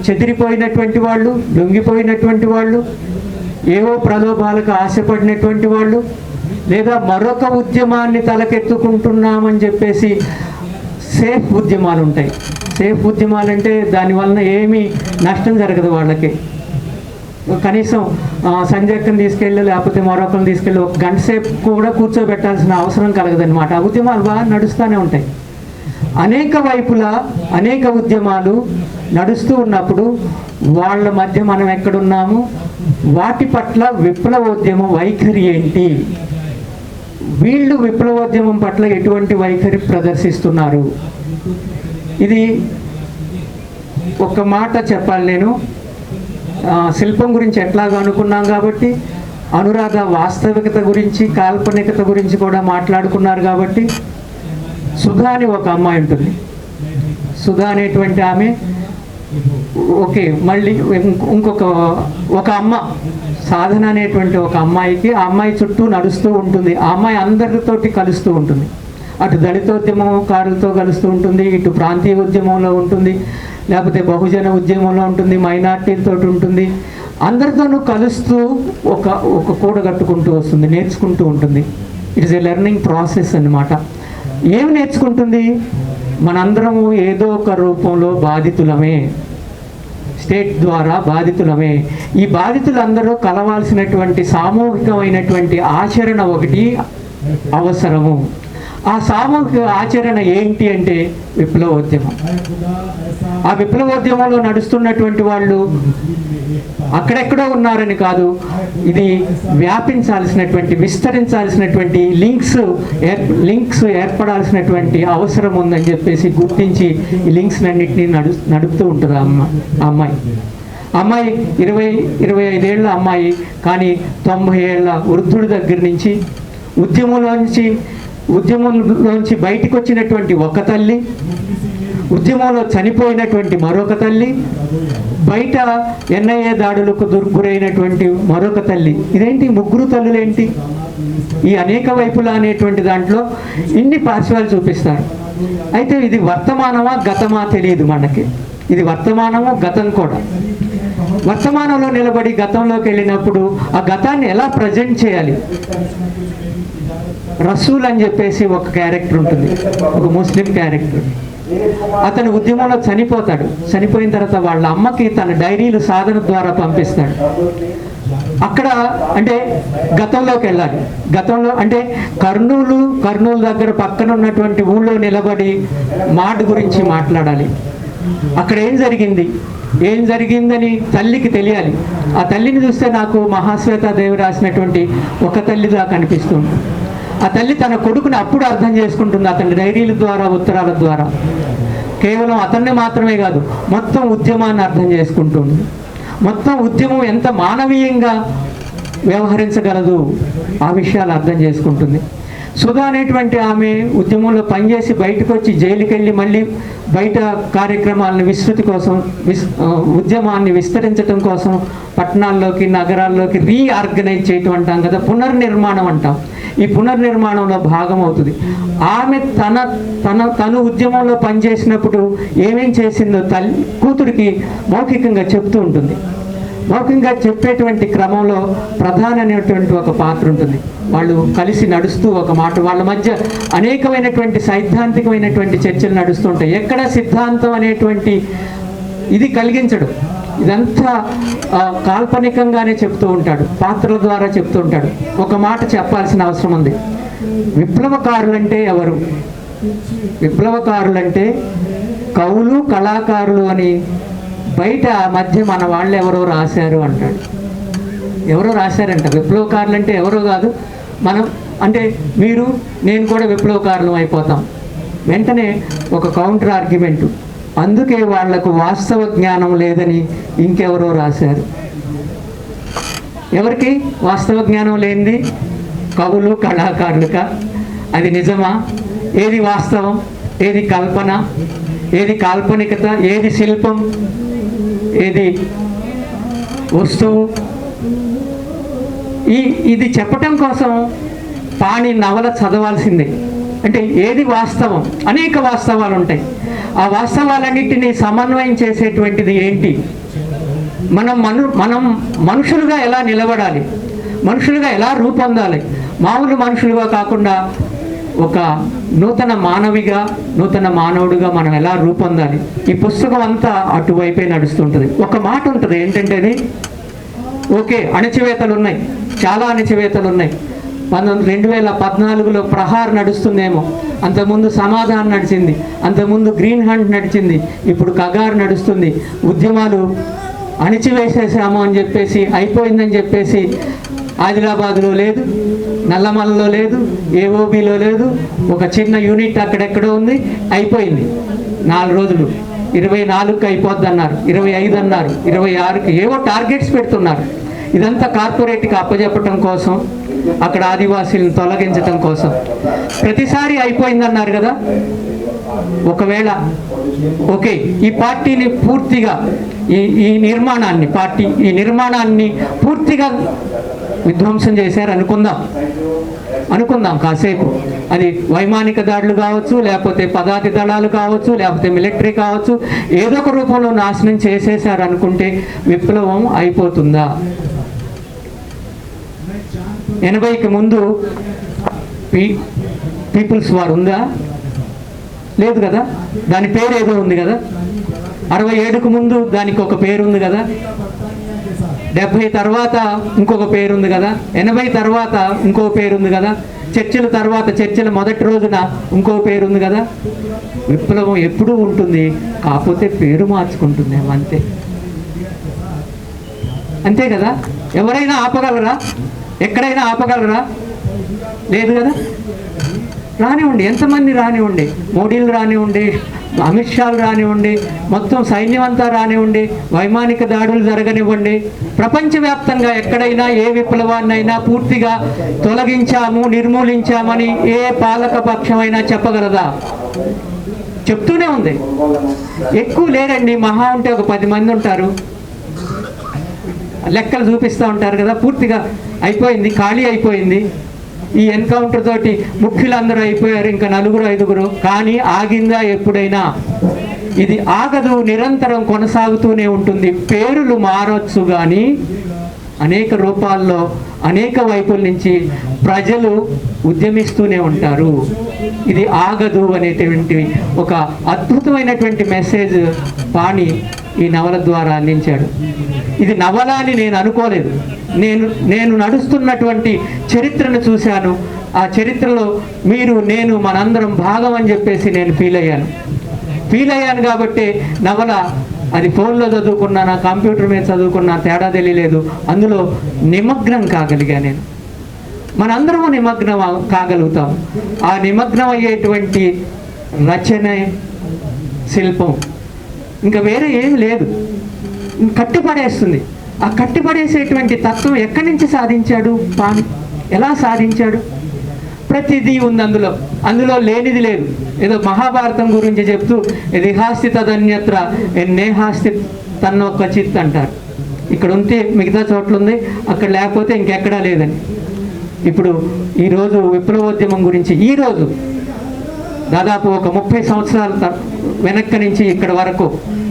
చెదిరిపోయినటువంటి వాళ్ళు, లొంగిపోయినటువంటి వాళ్ళు, ఏవో ప్రలోభాలకు ఆశపడినటువంటి వాళ్ళు, లేదా మరొక ఉద్యమాన్ని తలకెత్తుకుంటున్నామని చెప్పేసి సేఫ్ ఉద్యమాలు ఉంటాయి. సేఫ్ ఉద్యమాలు అంటే దానివలన ఏమీ నష్టం జరగదు వాళ్ళకి. కనీసం సంజయక్కని తీసుకెళ్ళి లేకపోతే మరొకరిని తీసుకెళ్ళి 1 గంట సేపు కూడా కూర్చోబెట్టాల్సిన అవసరం కలగదనమాట. ఆ ఉద్యమాలు బాగా నడుస్తూనే ఉంటాయి. అనేక వైపులా అనేక ఉద్యమాలు నడుస్తూ ఉన్నప్పుడు వాళ్ళ మధ్య మనం ఎక్కడున్నాము? వాటి పట్ల విప్లవోద్యమం వైఖరి ఏంటి? వీళ్ళు విప్లవోద్యమం పట్ల ఎటువంటి వైఖరి ప్రదర్శిస్తున్నారు? ఇది ఒక మాట చెప్పాలి నేను. శిల్పం గురించి ఎట్లాగా అనుకున్నాం కాబట్టి, అనురాధ వాస్తవికత గురించి కాల్పనికత గురించి కూడా మాట్లాడుకున్నారు కాబట్టి, సుధా అని ఒక అమ్మాయి ఉంటుంది. సుధా అనేటువంటి ఆమె ఓకే, మళ్ళీ ఒక అమ్మ సాధన అనేటువంటి ఒక అమ్మాయికి, ఆ అమ్మాయి చుట్టూ నడుస్తూ ఉంటుంది. ఆ అమ్మాయి అందరితోటి కలుస్తూ ఉంటుంది. అటు దళితోద్యమకారులతో కలుస్తూ ఉంటుంది, ఇటు ప్రాంతీయ ఉద్యమంలో ఉంటుంది, లేకపోతే బహుజన ఉద్యమంలో ఉంటుంది, మైనార్టీలతో ఉంటుంది. అందరితోనూ కలుస్తూ ఒక కూడగట్టుకుంటూ వస్తుంది, నేర్చుకుంటూ ఉంటుంది. It is a learning process అన్నమాట. ఏమి నేర్చుకుంటుంది? మనందరము ఏదో ఒక రూపంలో బాధితులమే, స్టేట్ ద్వారా బాధితులమే. ఈ బాధితులందరూ కలవాల్సినటువంటి సామూహికమైనటువంటి ఆచరణ ఒకటి అవసరము. ఆ సామూహిక ఆచరణ ఏంటి అంటే విప్లవోద్యమం. ఆ విప్లవోద్యమంలో నడుస్తున్నటువంటి వాళ్ళు అక్కడెక్కడో ఉన్నారని కాదు, ఇది వ్యాపించాల్సినటువంటి, విస్తరించాల్సినటువంటి లింక్స్ ఏర్పడాల్సినటువంటి అవసరం ఉందని చెప్పేసి గుర్తించి ఈ లింక్స్ అన్నింటినీ నడుపుతూ ఉంటుంది ఆ అమ్మాయి 20-25 ఏళ్ళ అమ్మాయి, కానీ 90 ఏళ్ళ వృద్ధుడి దగ్గర నుంచి ఉద్యమంలోంచి బయటికి వచ్చినటువంటి ఒక తల్లి, ఉద్యమంలో చనిపోయినటువంటి మరొక తల్లి, బయట NIA దాడులకు గురైనటువంటి మరొక తల్లి. ఇదేంటి ముగ్గురు తల్లులేంటి? ఈ అనేక వైపులా అనేటువంటి దాంట్లో ఇన్ని పార్శ్వాలు చూపిస్తారు. అయితే ఇది వర్తమానమా గతమా తెలియదు మనకి. ఇది వర్తమానము, గతం కూడా. వర్తమానంలో నిలబడి గతంలోకి వెళ్ళినప్పుడు ఆ గతాన్ని ఎలా ప్రజెంట్ చేయాలి? రసూల్ అని చెప్పేసి ఒక క్యారెక్టర్ ఉంటుంది, ఒక ముస్లిం క్యారెక్టర్. అతను ఉద్యమంలో చనిపోతాడు. చనిపోయిన తర్వాత వాళ్ళ అమ్మకి తన డైరీలు సాధన ద్వారా పంపిస్తాడు. అక్కడ అంటే గతంలోకి వెళ్ళాలి. గతంలో అంటే కర్నూలు దగ్గర పక్కన ఉన్నటువంటి ఊళ్ళో నిలబడి మాట గురించి మాట్లాడాలి. అక్కడ ఏం జరిగిందని తల్లికి తెలియాలి. ఆ తల్లిని చూస్తే నాకు మహాశ్వేతాదేవి రాసినటువంటి ఒక తల్లిగా కనిపిస్తుంది. ఆ తల్లి తన కొడుకుని అప్పుడు అర్థం చేసుకుంటుంది, అతని డైరీల ద్వారా, ఉత్తరాల ద్వారా. కేవలం అతన్ని మాత్రమే కాదు, మొత్తం ఉద్యమాన్ని అర్థం చేసుకుంటుంది. మొత్తం ఉద్యమం ఎంత మానవీయంగా వ్యవహరించగలదు ఆ విషయాలు అర్థం చేసుకుంటుంది. సుధా అనేటువంటి ఆమె ఉద్యమంలో పనిచేసి బయటకు వచ్చి జైలుకి వెళ్ళి మళ్ళీ బయట కార్యక్రమాలను ఉద్యమాన్ని విస్తరించడం కోసం పట్టణాల్లోకి, నగరాల్లోకి రీఆర్గనైజ్ చేయటం అంటాం కదా, పునర్నిర్మాణం అంటాం. ఈ పునర్నిర్మాణంలో భాగం అవుతుంది. ఆమె తను ఉద్యమంలో పనిచేసినప్పుడు ఏమేం చేసిందో కూతురికి మౌఖికంగా చెప్తూ ఉంటుంది. మౌఖికంగా చెప్పేటువంటి క్రమంలో ప్రధానమైనటువంటి ఒక పాత్ర ఉంటుంది. వాళ్ళు కలిసి నడుస్తూ ఒక మాట, వాళ్ళ మధ్య అనేకమైనటువంటి సైద్ధాంతికమైనటువంటి చర్చలు నడుస్తుంటాయి. ఎక్కడ సిద్ధాంతం అనేటువంటి ఇది కలిగించడు. ఇదంతా కాల్పనికంగానే చెప్తూ ఉంటాడు, పాత్రల ద్వారా చెప్తూ ఉంటాడు. ఒక మాట చెప్పాల్సిన అవసరం ఉంది. విప్లవకారులంటే ఎవరు? విప్లవకారులంటే కవులు, కళాకారులు అని బయట మధ్య మన వాళ్ళు ఎవరో రాశారు అంటాడు. ఎవరో రాశారంట. విప్లవకారులు అంటే ఎవరో కాదు, మనం అంటే మీరు నేను కూడా విప్లవకారులం అయిపోతాం. వెంటనే ఒక కౌంటర్ ఆర్గ్యుమెంటు, అందుకే వాళ్లకు వాస్తవ జ్ఞానం లేదని ఇంకెవరో రాశారు. ఎవరికి వాస్తవ జ్ఞానం లేనిది? కవులు, కళాకారులుగా. అది నిజమా? ఏది వాస్తవం, ఏది కల్పన, ఏది కాల్పనికత, ఏది శిల్పం, ఏది వస్తువు? ఇది చెప్పటం కోసం పాణి నవల చదవాల్సిందే. అంటే ఏది వాస్తవం? అనేక వాస్తవాలు ఉంటాయి. ఆ వాస్తవాలన్నింటినీ సమన్వయం చేసేటువంటిది ఏంటి? మనం మనుషులుగా ఎలా నిలబడాలి, మనుషులుగా ఎలా రూపొందాలి, మామూలు మనుషులుగా కాకుండా ఒక నూతన మానవిగా, నూతన మానవుడిగా మనం ఎలా రూపొందాలి. ఈ పుస్తకం అంతా అటువైపే నడుస్తుంటుంది. ఒక మాట ఉంటుంది, ఏంటంటే అది ఓకే, అణచివేతలు ఉన్నాయి, చాలా అణచివేతలు ఉన్నాయి. 2014లో ప్రహార్ నడుస్తుందేమో, అంతకుముందు సమాధానం నడిచింది, అంతకుముందు గ్రీన్ హంట్ నడిచింది, ఇప్పుడు కగార్ నడుస్తుంది. ఉద్యమాలు అణిచివేసేసాము అని చెప్పేసి, అయిపోయిందని చెప్పేసి ఆదిలాబాద్లో లేదు, నల్లమలలో లేదు, ఏఓబిలో లేదు, ఒక చిన్న యూనిట్ అక్కడెక్కడో ఉంది, అయిపోయింది. 4 రోజులు 24కి అయిపోద్ది అన్నారు, 25 అన్నారు, 26కి ఏవో టార్గెట్స్ పెడుతున్నారు. ఇదంతా కార్పొరేట్కి అప్పచెప్పటం కోసం, అక్కడ ఆదివాసీలను తొలగించటం కోసం. ప్రతిసారి అయిపోయిందన్నారు కదా. ఒకవేళ ఓకే, ఈ పార్టీని పూర్తిగా ఈ నిర్మాణాన్ని పూర్తిగా విధ్వంసం చేశారు అనుకుందాం కాసేపు. అది వైమానిక దాడులు కావచ్చు, లేకపోతే పదాతి దళాలు కావచ్చు, లేకపోతే మిలిటరీ కావచ్చు, ఏదో ఒక రూపంలో నాశనం చేసేశారు అనుకుంటే విప్లవం అయిపోతుందా? 80కి ముందు పీపుల్స్ వార్ ఉందా? లేదు కదా. దాని పేరు ఏదో ఉంది కదా. 67కు ముందు దానికి ఒక పేరు ఉంది కదా. 70 తర్వాత ఇంకొక పేరు ఉంది కదా. 80 తర్వాత ఇంకో పేరు ఉంది కదా. చర్చల తర్వాత, చర్చల మొదటి రోజున ఇంకో పేరు ఉంది కదా. విప్లవం ఎప్పుడూ ఉంటుంది, కాకపోతే పేరు మార్చుకుంటుందేమో అంతే. అంతే కదా. ఎవరైనా ఆపగలరా? ఎక్కడైనా ఆపగలరా? లేదు కదా. రానివ్వండి, ఎంతమంది రానివ్వండి, మోడీలు రానివ్వండి, అమిత్ షాలు రానివ్వండి, మొత్తం సైన్యం అంతా రానివ్వండి, వైమానిక దాడులు జరగనివ్వండి, ప్రపంచవ్యాప్తంగా ఎక్కడైనా ఏ విప్లవాన్నైనా పూర్తిగా తొలగించాము, నిర్మూలించామని ఏ పాలక పక్షమైనా చెప్పగలదా? చెప్తూనే ఉంది. ఎక్కువ లేరండి, మహా ఉంటే ఒక 10 మంది ఉంటారు. లెక్కలు చూపిస్తూ ఉంటారు కదా. పూర్తిగా అయిపోయింది, ఖాళీ అయిపోయింది. ఈ ఎన్కౌంటర్ తోటి ముఖ్యులందరూ అయిపోయారు, ఇంకా 4-5. కానీ ఆగిందా ఎప్పుడైనా? ఇది ఆగదు, నిరంతరం కొనసాగుతూనే ఉంటుంది. పేరులు మారొచ్చు కానీ అనేక రూపాల్లో, అనేక వైపుల నుంచి ప్రజలు ఉద్యమిస్తూనే ఉంటారు. ఇది ఆగదు అనేటువంటి ఒక అద్భుతమైనటువంటి మెసేజ్ పాణి ఈ నవల ద్వారా అందించాడు. ఇది నవల అని నేను అనుకోలేదు. నేను నడుస్తున్నటువంటి చరిత్రను చూశాను. ఆ చరిత్రలో మీరు, నేను, మనందరం భాగం అని చెప్పేసి నేను ఫీల్ అయ్యాను కాబట్టి నవల అది ఫోన్లో చదువుకున్నా, కంప్యూటర్ మీద చదువుకున్నా తేడా తెలియలేదు. అందులో నిమగ్నం కాగలిగా నేను. మనందరం నిమగ్నం కాగలుగుతాం. ఆ నిమగ్నం అయ్యేటువంటి రచన, శిల్పం ఇంకా వేరే ఏమి లేదు, కట్టిపడేస్తుంది. ఆ కట్టిపడేసేటువంటి తత్వం ఎక్కడి నుంచి సాధించాడు పాణి? ఎలా సాధించాడు? ప్రతిదీ ఉంది అందులో లేనిది లేదు. ఏదో మహాభారతం గురించి చెప్తూ ఇది హాస్తి తదన్యత్ర నేహాస్తి తన్నొక్కచిత్ అంటారు. ఇక్కడ ఉంటే మిగతా చోట్ల ఉంది, అక్కడ లేకపోతే ఇంకెక్కడా లేదని. ఇప్పుడు ఈరోజు విప్లవోద్యమం గురించి, ఈరోజు దాదాపు ఒక 30 సంవత్సరాల వెనక్కి నుంచి ఇక్కడ వరకు,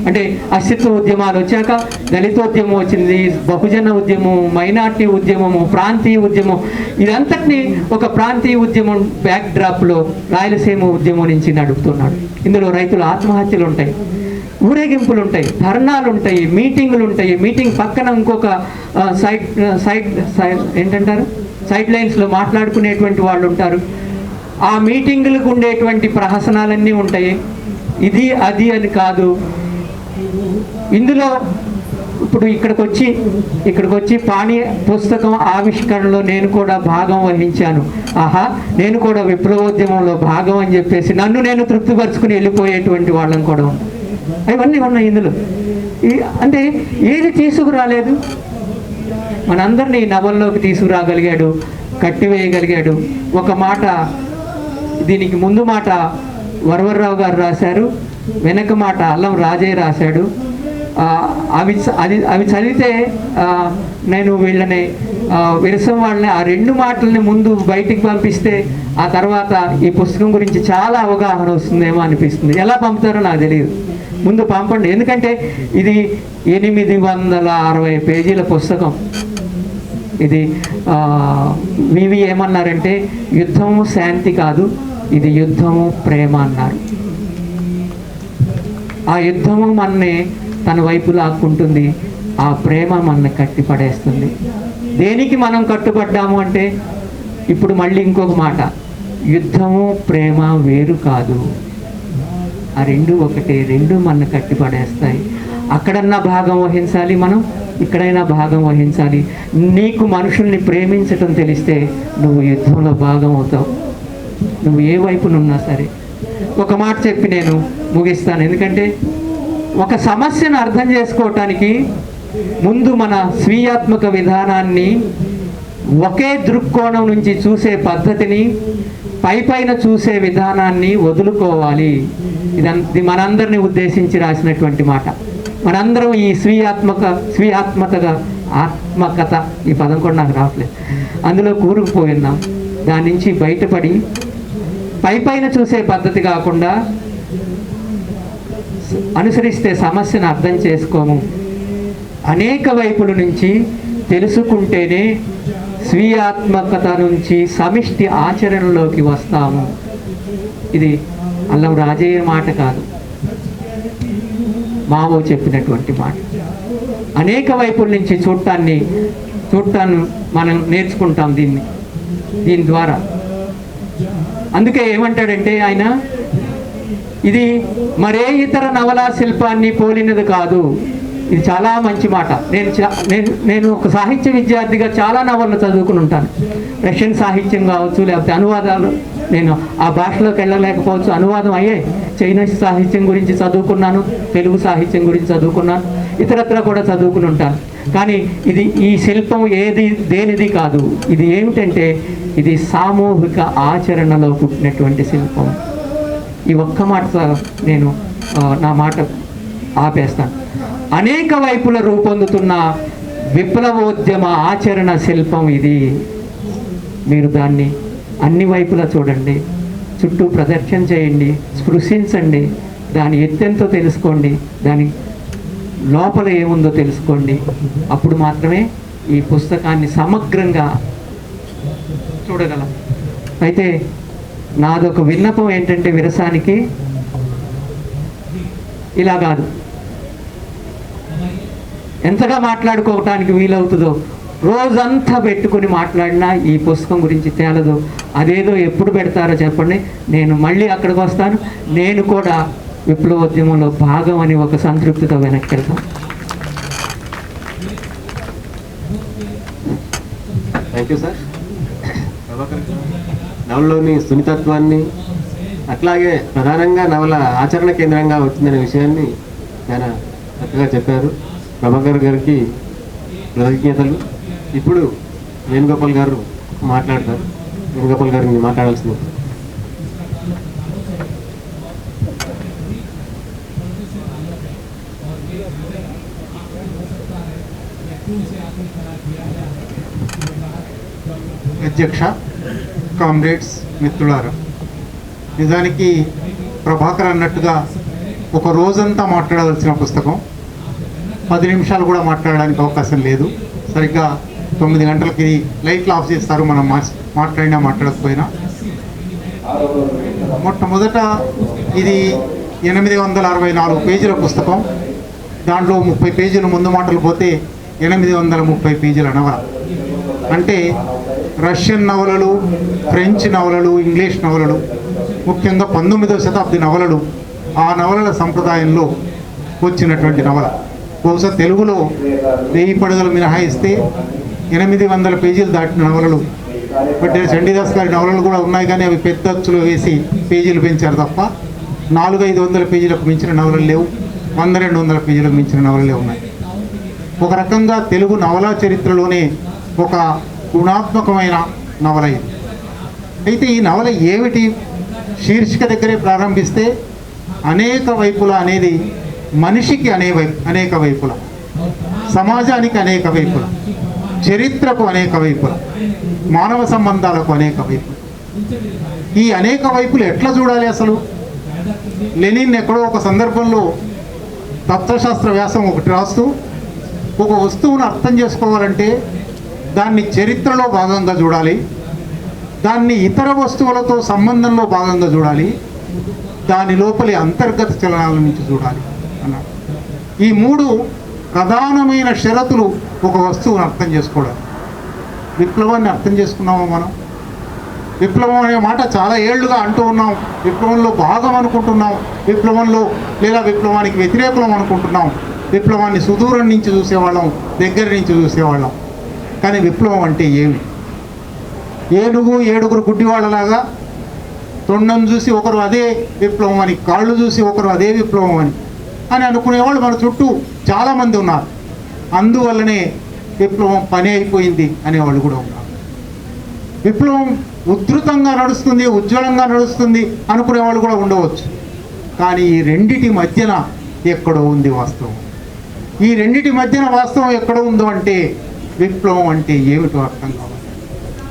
అంటే అస్తిత్వ ఉద్యమాలు వచ్చాక దళితోద్యమం వచ్చింది, బహుజన ఉద్యమం, మైనార్టీ ఉద్యమము, ప్రాంతీయ ఉద్యమం, ఇదంతటినీ ఒక ప్రాంతీయ ఉద్యమం బ్యాక్ డ్రాప్లో రాయలసీమ ఉద్యమం నుంచి నడుపుతున్నాడు. ఇందులో రైతుల ఆత్మహత్యలు ఉంటాయి, ఊరేగింపులు ఉంటాయి, ధర్నాలు ఉంటాయి, మీటింగులు ఉంటాయి. మీటింగ్ పక్కన ఇంకొక సైడ్ లైన్స్లో మాట్లాడుకునేటువంటి వాళ్ళు ఉంటారు. ఆ మీటింగులకు ఉండేటువంటి ప్రహసనాలన్నీ ఉంటాయి. ఇది అది అని కాదు. ఇందులో ఇప్పుడు ఇక్కడికి వచ్చి పాణి పుస్తకం ఆవిష్కరణలో నేను కూడా భాగం వహించాను. నేను కూడా విప్లవోద్యమంలో భాగం అని చెప్పేసి నన్ను నేను తృప్తిపరుచుకుని వెళ్ళిపోయేటువంటి వాళ్ళని కూడా ఉంది. అవన్నీ ఉన్నాయి ఇందులో. అంటే ఏది తీసుకురాలేదు, మనందరినీ నవల్లోకి తీసుకురాగలిగాడు, కట్టివేయగలిగాడు. ఒక మాట, దీనికి ముందు మాట వరవర్రావు గారు రాశారు, వెనక మాట అల్లం రాజయ్య రాశాడు. అవి చదివితే నేను వీళ్ళని విరసం వాళ్ళని ఆ 2 మాటలని ముందు బయటికి పంపిస్తే ఆ తర్వాత ఈ పుస్తకం గురించి చాలా అవగాహన వస్తుందేమో అనిపిస్తుంది. ఎలా పంపుతారో నాకు తెలియదు, ముందు పంపండి. ఎందుకంటే ఇది 860 పేజీల పుస్తకం. ఇది వివి ఏమన్నారంటే యుద్ధము శాంతి కాదు, ఇది యుద్ధము ప్రేమ అన్నారు. ఆ యుద్ధము మనని తన వైపు లాక్కుంటుంది, ఆ ప్రేమ మనని కట్టిపడేస్తుంది. దేనికి మనం కట్టుబడ్డాము అంటే ఇప్పుడు మళ్ళీ ఇంకొక మాట, యుద్ధము ప్రేమ వేరు కాదు, ఆ 2 ఒకటే, 2 మనని కట్టిపడేస్తాయి. అక్కడన్నా భాగం వహించాలి మనం, ఇక్కడైనా భాగం వహించాలి. నీకు మనుషుల్ని ప్రేమించటం తెలిస్తే నువ్వు యుద్ధంలో భాగం అవుతావు, నువ్వు ఏ వైపునున్నా సరే. ఒక మాట చెప్పి నేను ముగిస్తాను, ఎందుకంటే ఒక సమస్యను అర్థం చేసుకోవటానికి ముందు మన స్వీయాత్మక విధానాన్ని, ఒకే దృక్కోణం నుంచి చూసే పద్ధతిని, పైపైన చూసే విధానాన్ని వదులుకోవాలి. ఇది మనందరినీ ఉద్దేశించి రాసినటువంటి మాట. మనందరం ఈ ఆత్మకత ఈ పదం కూడా నాకు రావట్లేదు, అందులో కూరుకుపోయినాం. దాని నుంచి బయటపడి పైపైన చూసే పద్ధతి కాకుండా అనుసరిస్తే సమస్యను అర్థం చేసుకోము. అనేక వైపుల నుంచి తెలుసుకుంటేనే స్వీయాత్మకత నుంచి సమిష్టి ఆచరణలోకి వస్తాము. ఇది అల్లం రాజయ్య మాట కాదు, మావో చెప్పినటువంటి మాట. అనేక వైపుల నుంచి చూడటాన్ని మనం నేర్చుకుంటాం దీని ద్వారా. అందుకే ఏమంటాడంటే ఆయన, ఇది మరే ఇతర నవలా శిల్పాన్ని పోలినది కాదు. ఇది చాలా మంచి మాట. నేను ఒక సాహిత్య విద్యార్థిగా చాలా నవలను చదువుకుని ఉంటాను. రష్యన్ సాహిత్యం కావచ్చు, లేకపోతే అనువాదాలు, నేను ఆ భాషలోకి వెళ్ళలేకపోవచ్చు, అనువాదం అయ్యాయి. చైనీస్ సాహిత్యం గురించి చదువుకున్నాను, తెలుగు సాహిత్యం గురించి చదువుకున్నాను, ఇతరత్ర కూడా చదువుకుని ఉంటాను. కానీ ఈ శిల్పం దేనిది కాదు. ఇది ఏమిటంటే ఇది సామూహిక ఆచరణలో పుట్టినటువంటి శిల్పం. ఈ ఒక్క మాట నేను నా మాట ఆపేస్తాను. అనేక వైపుల రూపొందుతున్న విప్లవోద్యమ ఆచరణ శిల్పం ఇది. మీరు దాన్ని అన్ని వైపులా చూడండి, చుట్టూ ప్రదర్శన చేయండి, స్పృశించండి, దాని ఎత్తెంతో తెలుసుకోండి, దాని లోపల ఏముందో తెలుసుకోండి. అప్పుడు మాత్రమే ఈ పుస్తకాన్ని సమగ్రంగా చూడగలం. అయితే నాదొక విన్నపం ఏంటంటే విరసానికి, ఇలా కాదు, ఎంతగా మాట్లాడుకోవటానికి వీలవుతుందో రోజంతా పెట్టుకుని మాట్లాడినా ఈ పుస్తకం గురించి తేలదు. అదేదో ఎప్పుడు పెడతారో చెప్పండి, నేను మళ్ళీ అక్కడికి వస్తాను. నేను కూడా విప్లవోద్యమంలో భాగం అని ఒక సంతృప్తితో వెనక్కి వెళ్తాను. Thank you sir. నవలలోని సున్నితత్వాన్ని, అట్లాగే ప్రధానంగా నవల ఆచరణ కేంద్రంగా వచ్చిందనే విషయాన్ని చాలా చక్కగా చెప్పారు. ప్రభాకర్ గారికి కృతజ్ఞతలు. ఇప్పుడు వేణుగోపాల్ గారు మాట్లాడతారు. వేణుగోపాల్ గారిని మాట్లాడాల్సింది. అధ్యక్ష, కామ్రేడ్స్, మిత్రులారా, నిజానికి ప్రభాకర్ అన్నట్టుగా ఒక రోజంతా మాట్లాడవలసిన పుస్తకం 10 నిమిషాలు కూడా మాట్లాడడానికి అవకాశం లేదు. సరిగ్గా 9 గంటలకి లైట్లు ఆఫ్ చేస్తారు, మనం మాట్లాడినా మాట్లాడకపోయినా. మొట్టమొదట ఇది 864 పేజీల పుస్తకం. దాంట్లో 30 పేజీలు ముందు మాటలు పోతే 830 పేజీల నవల. అంటే రష్యన్ నవలలు, ఫ్రెంచ్ నవలలు, ఇంగ్లీష్ నవలలు, ముఖ్యంగా 19వ శతాబ్ది నవలలు, ఆ నవలల సంప్రదాయంలో వచ్చినటువంటి నవల. బహుశా తెలుగులో 1000 పడుగలు మినహాయిస్తే 800 పేజీలు దాటిన నవలలు. బట్ చండీదాస్ గారి నవలలు కూడా ఉన్నాయి, కానీ అవి పెద్ద అచ్చులు వేసి పేజీలు పెంచారు తప్ప 400-500 పేజీలకు మించిన నవలలు లేవు. 100-200 పేజీలకు మించిన నవలలే ఉన్నాయి. ఒక రకంగా తెలుగు నవలా చరిత్రలోనే ఒక గుణాత్మకమైన నవల ఇది. అయితే ఈ నవల ఏమిటి? శీర్షిక దగ్గరే ప్రారంభిస్తే అనేక వైపుల అనేది మనిషికి అనేక వైపుల, సమాజానికి అనేక వైపుల, చరిత్రకు అనేక వైపుల, మానవ సంబంధాలకు అనేక వైపులు. ఈ అనేక వైపులు ఎట్లా చూడాలి అసలు? లెనిన్ ఎక్కడో ఒక సందర్భంలో తత్వశాస్త్ర వ్యాసం ఒకటి రాస్తూ, ఒక వస్తువును అర్థం చేసుకోవాలంటే దాన్ని చరిత్రలో భాగంగా చూడాలి, దాన్ని ఇతర వస్తువులతో సంబంధంలో భాగంగా చూడాలి, దాని లోపలి అంతర్గత చలనాల నుంచి చూడాలి అన్నాడు. ఈ 3 ప్రధానమైన షరతులు ఒక వస్తువును అర్థం చేసుకోవడం. విప్లవాన్ని అర్థం చేసుకున్నామా మనం? విప్లవం అనే మాట చాలా ఏళ్లుగా అంటూ ఉన్నాం, విప్లవంలో భాగం అనుకుంటున్నాం, విప్లవంలో లేదా విప్లవానికి వ్యతిరేకులం అనుకుంటున్నాం, విప్లవాన్ని సుదూరం నుంచి చూసేవాళ్ళం, దగ్గర నుంచి చూసేవాళ్ళం. కానీ విప్లవం అంటే ఏమి? ఏనుగు 7 గుడ్డివాళ్ళలాగా తొండం చూసి ఒకరు అదే విప్లవం అని, కాళ్ళు చూసి ఒకరు అదే విప్లవం అని, అని అనుకునేవాళ్ళు మన చుట్టూ చాలామంది ఉన్నారు. అందువల్లనే విప్లవం పని అయిపోయింది అనేవాళ్ళు కూడా ఉన్నారు. విప్లవం ఉధృతంగా నడుస్తుంది, ఉజ్వలంగా నడుస్తుంది అనుకునేవాళ్ళు కూడా ఉండవచ్చు. కానీ ఈ రెండిటి మధ్యన ఎక్కడో ఉంది వాస్తవం. ఈ రెండిటి మధ్యన వాస్తవం ఎక్కడో ఉందో అంటే విప్లవం అంటే ఏమిటో అర్థం కావాలి.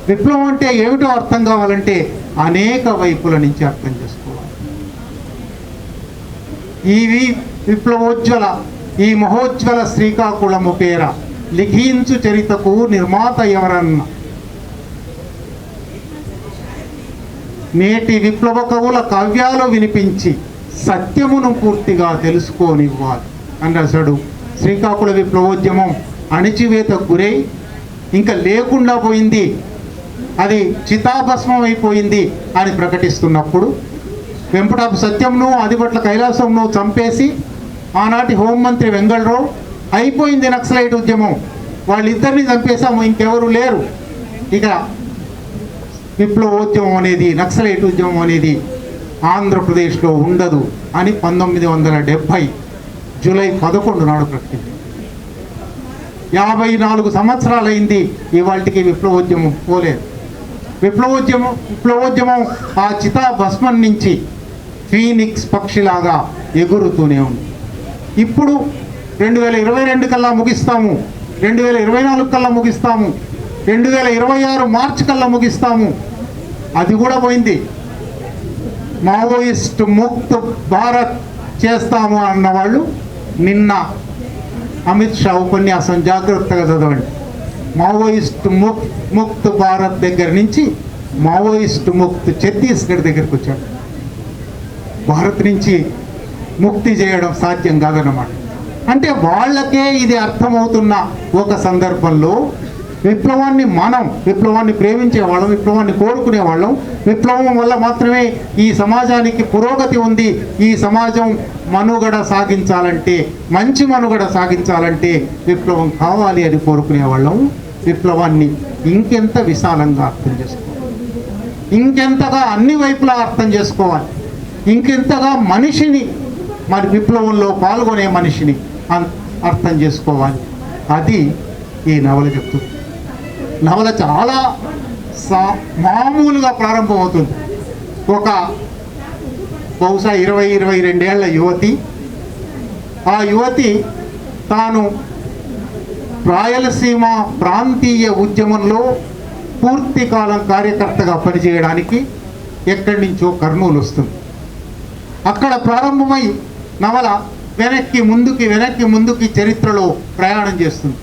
విప్లవం అంటే ఏమిటో అర్థం కావాలంటే అనేక వైపుల నుంచి అర్థం చేసుకోవాలి. ఈ విప్లవోజ్వల ఈ మహోజ్వల శ్రీకాకుళము పేర లిఖించు చరితకు నిర్మాత ఎవరన్న నేటి విప్లవ కవుల కావ్యాలు వినిపించి సత్యమును పూర్తిగా తెలుసుకోనివ్వాలి అని రాశాడు. శ్రీకాకుళ విప్లవోద్యమం అణిచివేతకు గురై ఇంకా లేకుండా పోయింది, అది చితాభస్మం అయిపోయింది అని ప్రకటిస్తున్నప్పుడు వెంపటాపు సత్యంను ఆదిభట్ల కైలాసంను చంపేసి ఆనాటి హోంమంత్రి వెంగళరావు అయిపోయింది నక్సలైట్ ఉద్యమం, వాళ్ళిద్దరిని చంపేశాము, ఇంకెవరు లేరు, ఇక విప్లవోద్యమం అనేది నక్సలైట్ ఉద్యమం అనేది ఆంధ్రప్రదేశ్లో ఉండదు అని 1970 జూలై 11 నాడు ప్రకటించింది. 54 సంవత్సరాలైంది ఇవాళకి విప్లవోద్యమం పోలేదు. విప్లవోద్యమం ఆ చితాభస్మం నుంచి ఫీనిక్స్ పక్షిలాగా ఎగురుతూనే ఉంది. ఇప్పుడు 2022 కల్లా ముగిస్తాము, 2024 కల్లా ముగిస్తాము, 2026 మార్చి కల్లా ముగిస్తాము, అది కూడా పోయింది. మావోయిస్ట్ ముక్త్ భారత్ చేస్తాము అన్నవాళ్ళు నిన్న అమిత్ షా ఉపన్యాసం జాగ్రత్తగా చదవండి. మావోయిస్ట్ ముక్త్ భారత్ దగ్గర నుంచి మావోయిస్ట్ ముక్త్ ఛత్తీస్గఢ్ దగ్గరికి వచ్చాడు. భారత్ నుంచి ముక్తి చేయడం సాధ్యం కాదన్నమాట. అంటే వాళ్ళకే ఇది అర్థమవుతున్న ఒక సందర్భంలో విప్లవాన్ని ప్రేమించే వాళ్ళం, విప్లవాన్ని కోరుకునే వాళ్ళం, విప్లవం వల్ల మాత్రమే ఈ సమాజానికి పురోగతి ఉంది, ఈ సమాజం మనుగడ సాగించాలంటే, మంచి మనుగడ సాగించాలంటే విప్లవం కావాలి అని కోరుకునే వాళ్ళం. విప్లవాన్ని ఇంకెంత విశాలంగా అర్థం చేసుకోవాలి, ఇంకెంతగా అన్ని వైపులా అర్థం చేసుకోవాలి, ఇంకెంతగా మనిషిని, మరి విప్లవంలో పాల్గొనే మనిషిని అర్థం చేసుకోవాలి. అది ఈ నవల చెప్తుంది. నవల చాలా మామూలుగా ప్రారంభమవుతుంది. ఒక బహుశా 20-22 ఏళ్ల యువతి, ఆ యువతి తాను రాయలసీమ ప్రాంతీయ ఉద్యమంలో పూర్తి కాలం కార్యకర్తగా పనిచేయడానికి ఎక్కడి నుంచో కర్నూలు వస్తుంది. అక్కడ ప్రారంభమై నవల వెనక్కి ముందుకి చరిత్రలో ప్రయాణం చేస్తుంది.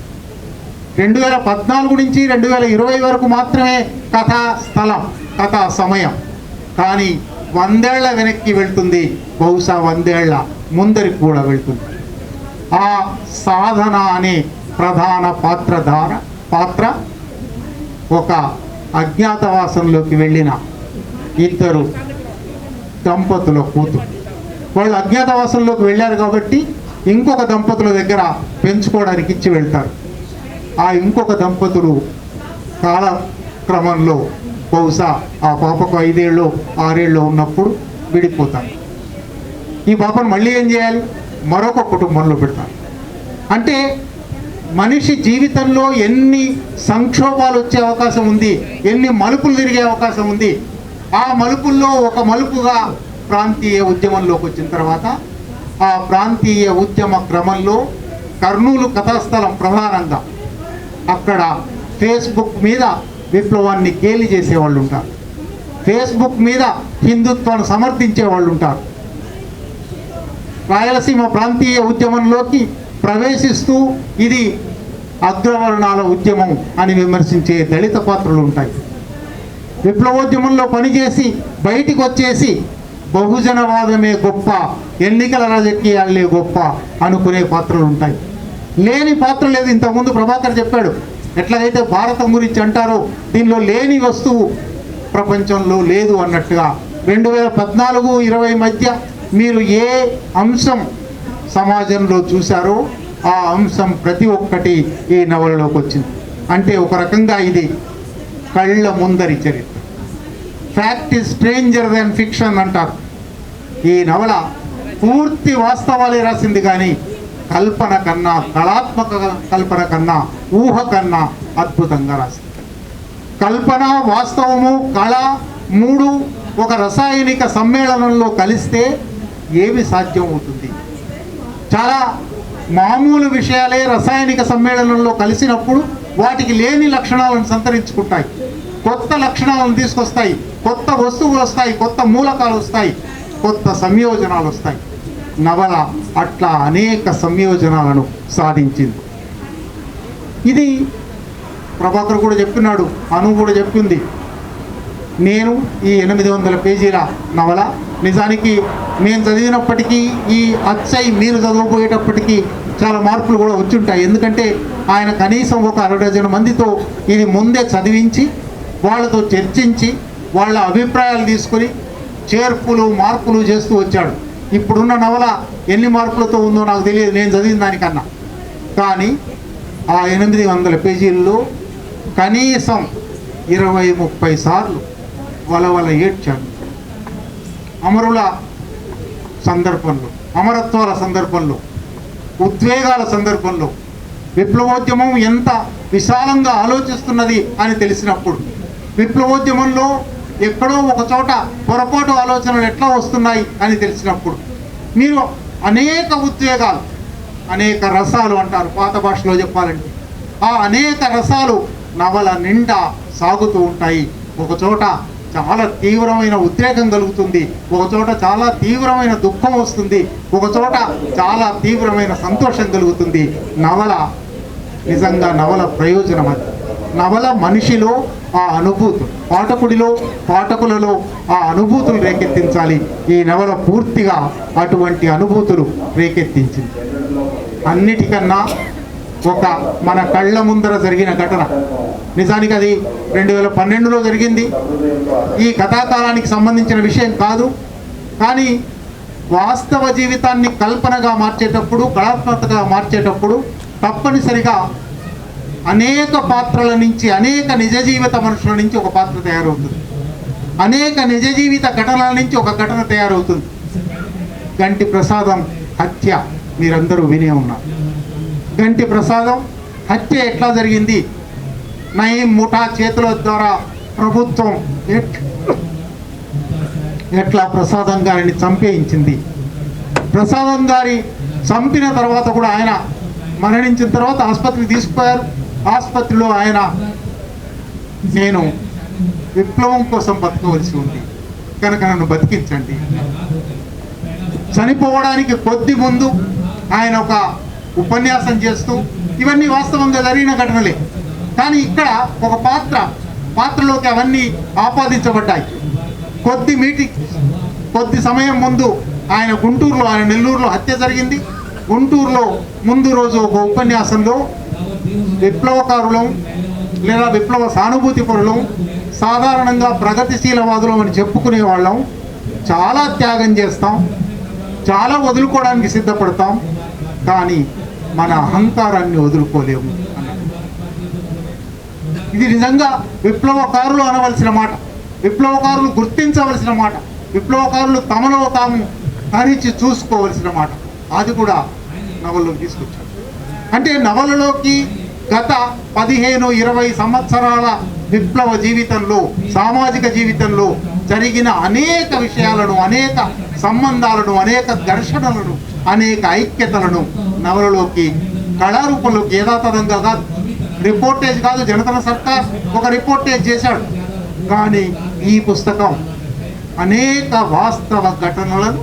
2014 నుంచి 2020 వరకు మాత్రమే కథా స్థలం, కథా సమయం, కానీ 100 ఏళ్ల వెనక్కి వెళ్తుంది, బహుశా 100 ఏళ్ల ముందరికి కూడా వెళ్తుంది. ఆ సాధన అనే ప్రధాన పాత్ర ఒక అజ్ఞాతవాసంలోకి వెళ్ళిన ఇద్దరు దంపతుల కూతురు. వాళ్ళు అజ్ఞాతవాసంలోకి వెళ్ళారు కాబట్టి ఇంకొక దంపతుల దగ్గర పెంచుకోవడానికి ఇచ్చి వెళ్తారు. ఆ ఇంకొక దంపతులు కాలక్రమంలో బహుశా ఆ పాపకు 5 ఏళ్ళు 6 ఏళ్ళు ఉన్నప్పుడు విడిపోతారు. ఈ పాపను మళ్ళీ ఏం చేయాలి? మరొక కుటుంబంలో పెడతారు. అంటే మనిషి జీవితంలో ఎన్ని సంక్షోభాలు వచ్చే అవకాశం ఉంది, ఎన్ని మలుపులు తిరిగే అవకాశం ఉంది. ఆ మలుపుల్లో ఒక మలుపుగా ప్రాంతీయ ఉద్యమంలోకి వచ్చిన తర్వాత ఆ ప్రాంతీయ ఉద్యమ క్రమంలో కర్నూలు కథాస్థలం ప్రధానంగా. అక్కడ ఫేస్బుక్ మీద విప్లవాన్ని గేలి చేసేవాళ్ళు ఉంటారు, ఫేస్బుక్ మీద హిందుత్వాన్ని సమర్థించే వాళ్ళు ఉంటారు. రాయలసీమ ప్రాంతీయ ఉద్యమంలోకి ప్రవేశిస్తూ ఇది అగ్రవర్ణాల ఉద్యమం అని విమర్శించే దళిత పాత్రలు ఉంటాయి. విప్లవోద్యమంలో పనిచేసి బయటికి వచ్చేసి బహుజనవాదమే గొప్ప, ఎన్నికల రాజకీయాలే గొప్ప అనుకునే పాత్రలు ఉంటాయి. లేని పాత్ర లేదు. ఇంతకుముందు ప్రభాకర్ చెప్పాడు, ఎట్లాగైతే భారతం గురించి అంటారో దీనిలో లేని వస్తువు ప్రపంచంలో లేదు అన్నట్టుగా 2014-20 మధ్య మీరు ఏ అంశం సమాజంలో చూశారో ఆ అంశం ప్రతి ఒక్కటి ఈ నవలలోకి వచ్చింది. అంటే ఒక రకంగా ఇది కళ్ళ ముందరి చరిత్ర. Fact is stranger then fiction అంటారు. ఈ నవల పూర్తి వాస్తవాలే రాసింది, కానీ కల్పన కన్నా, కళాత్మక కల్పన కన్నా, ఊహ కన్నా అద్భుతంగా రాసింది. కల్పన, వాస్తవము, కళ మూడు ఒక రసాయనిక సమ్మేళనంలో కలిస్తే ఏమి సాధ్యం అవుతుంది? చాలా మామూలు విషయాలే రసాయనిక సమ్మేళనంలో కలిసినప్పుడు వాటికి లేని లక్షణాలను సంతరించుకుంటాయి, కొత్త లక్షణాలను తీసుకొస్తాయి, కొత్త వస్తువులు వస్తాయి, కొత్త మూలకాలు వస్తాయి, కొత్త సంయోజనాలు వస్తాయి. నవల అట్లా అనేక సంయోజనాలను సాధించింది. ఇది ప్రభాకర్ కూడా చెప్పినాడు, అను కూడా చెప్పింది. నేను ఈ 800 పేజీల నవల నిజానికి నేను చదివినప్పటికీ, ఈ అచ్చై మీరు చదవబోయేటప్పటికీ చాలా మార్పులు కూడా వచ్చుంటాయి. ఎందుకంటే ఆయన కనీసం ఒక 60 మందితో ఇది ముందే చదివించి, వాళ్ళతో చర్చించి, వాళ్ళ అభిప్రాయాలు తీసుకొని చేర్పులు మార్పులు చేస్తూ వచ్చాడు. ఇప్పుడున్న నవల ఎన్ని మార్పులతో ఉందో నాకు తెలియదు, నేను చదివిన దానికన్నా. కానీ ఆ 800 పేజీల్లో కనీసం 20-30 సార్లు వలవల ఏడ్చాను. అమరుల సందర్భంలో, అమరత్వాల సందర్భంలో, ఉద్వేగాల సందర్భంలో, విప్లవోద్యమం ఎంత విశాలంగా ఆలోచిస్తున్నది అని తెలిసినప్పుడు, విప్లవోద్యమంలో ఎక్కడో ఒక చోట పొరపాటు ఆలోచనలు ఎట్లా వస్తున్నాయి అని తెలిసినప్పుడు, మీరు అనేక ఉద్వేగాలు, అనేక రసాలు అంటారు పాత భాషలో చెప్పాలంటే, ఆ అనేక రసాలు నవల నిండా సాగుతూ ఉంటాయి. ఒక చోట చాలా తీవ్రమైన ఉద్రేకం కలుగుతుంది, ఒక చోట చాలా తీవ్రమైన దుఃఖం వస్తుంది, ఒక చోట చాలా తీవ్రమైన సంతోషం కలుగుతుంది. నవల నిజంగా నవల ప్రయోజనం అది. నవల మనిషిలో ఆ అనుభూతులు, పాఠకులలో ఆ అనుభూతులు రేకెత్తించాలి. ఈ నవల పూర్తిగా అటువంటి అనుభూతులు రేకెత్తించింది. అన్నిటికన్నా ఒక మన కళ్ళ ముందర జరిగిన ఘటన, నిజానికి అది 2012లో జరిగింది. ఈ కథాకాలానికి సంబంధించిన విషయం కాదు, కానీ వాస్తవ జీవితాన్ని కల్పనగా మార్చేటప్పుడు, కళాత్మకతగా మార్చేటప్పుడు తప్పనిసరిగా అనేక పాత్రల నుంచి, అనేక నిజ జీవిత మనుషుల నుంచి ఒక పాత్ర తయారవుతుంది, అనేక నిజ జీవిత ఘటనల నుంచి ఒక ఘటన తయారవుతుంది. గంటి ప్రసాదం హత్య మీరందరూ వినే ఉన్నారు. గంటి ప్రసాదం హత్య ఎట్లా జరిగింది? నయీం ముఠా చేతుల ద్వారా ప్రభుత్వం ఎట్లా ప్రసాదం గారిని చంపేయించింది. ప్రసాదం గారి చంపిన తర్వాత కూడా ఆయన మరణించిన తర్వాత ఆసుపత్రికి తీసుకుపోయారు. ఆసుపత్రిలో ఆయన నేను విప్లవం కోసం బతకవలసి ఉంది కనుక నన్ను బతికించండి. చనిపోవడానికి కొద్ది ముందు ఆయన ఒక ఉపన్యాసం చేస్తూ, ఇవన్నీ వాస్తవంగా జరిగిన ఘటనలే, కానీ ఇక్కడ ఒక పాత్రలోకి అవన్నీ ఆపాదించబడ్డాయి. కొద్ది సమయం ముందు ఆయన గుంటూరులో, ఆయన నెల్లూరులో హత్య జరిగింది. గుంటూరులో ముందు రోజు ఒక ఉపన్యాసంలో విప్లవకారులం లేదా విప్లవ సానుభూతి పరులం, సాధారణంగా ప్రగతిశీలవాదులం అని చెప్పుకునే వాళ్ళం, చాలా త్యాగం చేస్తాం, చాలా వదులుకోవడానికి సిద్ధపడతాం, కానీ మన అహంకారాన్ని వదులుకోలేము అన్నారు. ఇది నిజంగా విప్లవకారులు అనవలసిన మాట, విప్లవకారులు గుర్తించవలసిన మాట, విప్లవకారులు తమలో తాము తరించి చూసుకోవలసిన మాట. అది కూడా నవలలో తీసుకొచ్చారు. అంటే నవలలోకి గత 15-20 సంవత్సరాల విప్లవ జీవితంలో, సామాజిక జీవితంలో జరిగిన అనేక విషయాలను, అనేక సంబంధాలను, అనేక ఘర్షణలను, అనేక ఐక్యతలను నవలలోకి కళారూపంలోకి యథాతథంగా కాదు, రిపోర్టేజ్ కాదు, జనతన సర్కార్ ఒక రిపోర్టేజ్ చేశాడు, కానీ ఈ పుస్తకం అనేక వాస్తవ ఘటనలను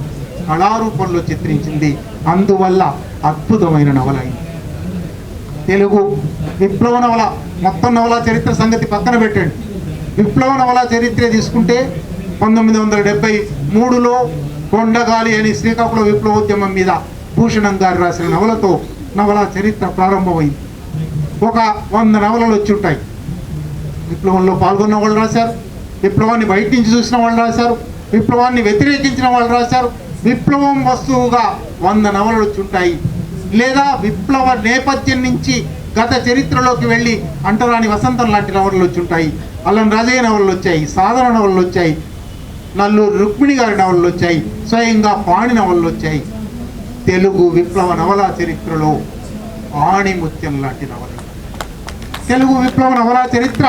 కళారూపంలో చిత్రించింది. అందువల్ల అద్భుతమైన నవల అయింది. తెలుగు విప్లవ నవల, మొత్తం నవల చరిత్ర సంగతి పక్కన పెట్టండి, విప్లవ నవల చరిత్ర తీసుకుంటే 1973లో కొండగాలి అని శ్రీకాకుళం విప్లవోద్యమం మీద భూషణం గారు రాసిన నవలతో నవల చరిత్ర ప్రారంభమైంది. ఒక 100 నవలలు వచ్చి ఉంటాయి. విప్లవంలో పాల్గొన్న వాళ్ళు రాశారు, విప్లవాన్ని బయట నుంచి చూసిన వాళ్ళు రాశారు, విప్లవాన్ని వ్యతిరేకించిన వాళ్ళు రాశారు. విప్లవం వస్తువుగా 100 నవలలు వచ్చి ఉంటాయి. లేదా విప్లవ నేపథ్యం నుంచి గత చరిత్రలోకి వెళ్ళి అంటరాని వసంతం లాంటి నవలలు వచ్చి ఉంటాయి, అల్లం రాజయ్య నవలలు వచ్చాయి, సాధారణ నవలలు వచ్చాయి, నల్లూరు రుక్మిణి గారి నవలలు వచ్చాయి, స్వయంగా పాణి నవలలు వచ్చాయి. తెలుగు విప్లవ నవలా చరిత్రలో ఆణిముత్యం లాంటి నవల. తెలుగు విప్లవ నవలా చరిత్ర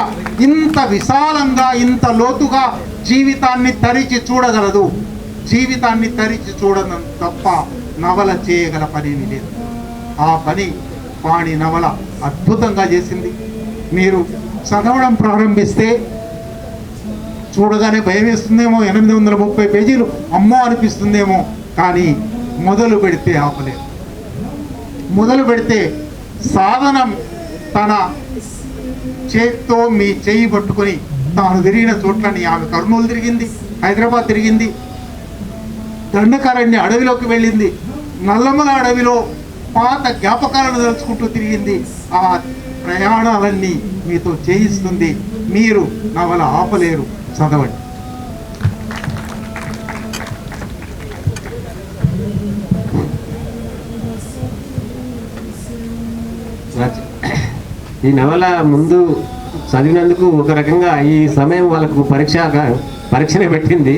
ఇంత విశాలంగా, ఇంత లోతుగా జీవితాన్ని తరిచి చూడగలదు. జీవితాన్ని తరిచి చూడడం తప్ప నవల చేయగల పనేమి లేదు. ఆ పని పాణి నవల అద్భుతంగా చేసింది. మీరు చదవడం ప్రారంభిస్తే చూడగానే భయం వేస్తుందేమో, 830 పేజీలు అమ్మో అనిపిస్తుందేమో, కానీ మొదలు పెడితే ఆపలేదు. మొదలు పెడితే సాధనం తన చేత్తో మీ చేయి పట్టుకొని తాను తిరిగిన చోట్లని, ఆమె కర్నూలు తిరిగింది, హైదరాబాద్ తిరిగింది, దండకారణ్య అడవిలోకి వెళ్ళింది, నల్లమల అడవిలో పాత జ్ఞాపకాలను తలుచుకుంటూ తిరిగింది. ఆ ప్రయాణాలన్నీ మీతో చేయిస్తుంది. మీరు నవల ఆపలేరు, చదవండి. ఈ నవల ముందు చదివినందుకు ఒక రకంగా ఈ సమయం వాళ్ళకు పరీక్షనే పెట్టింది.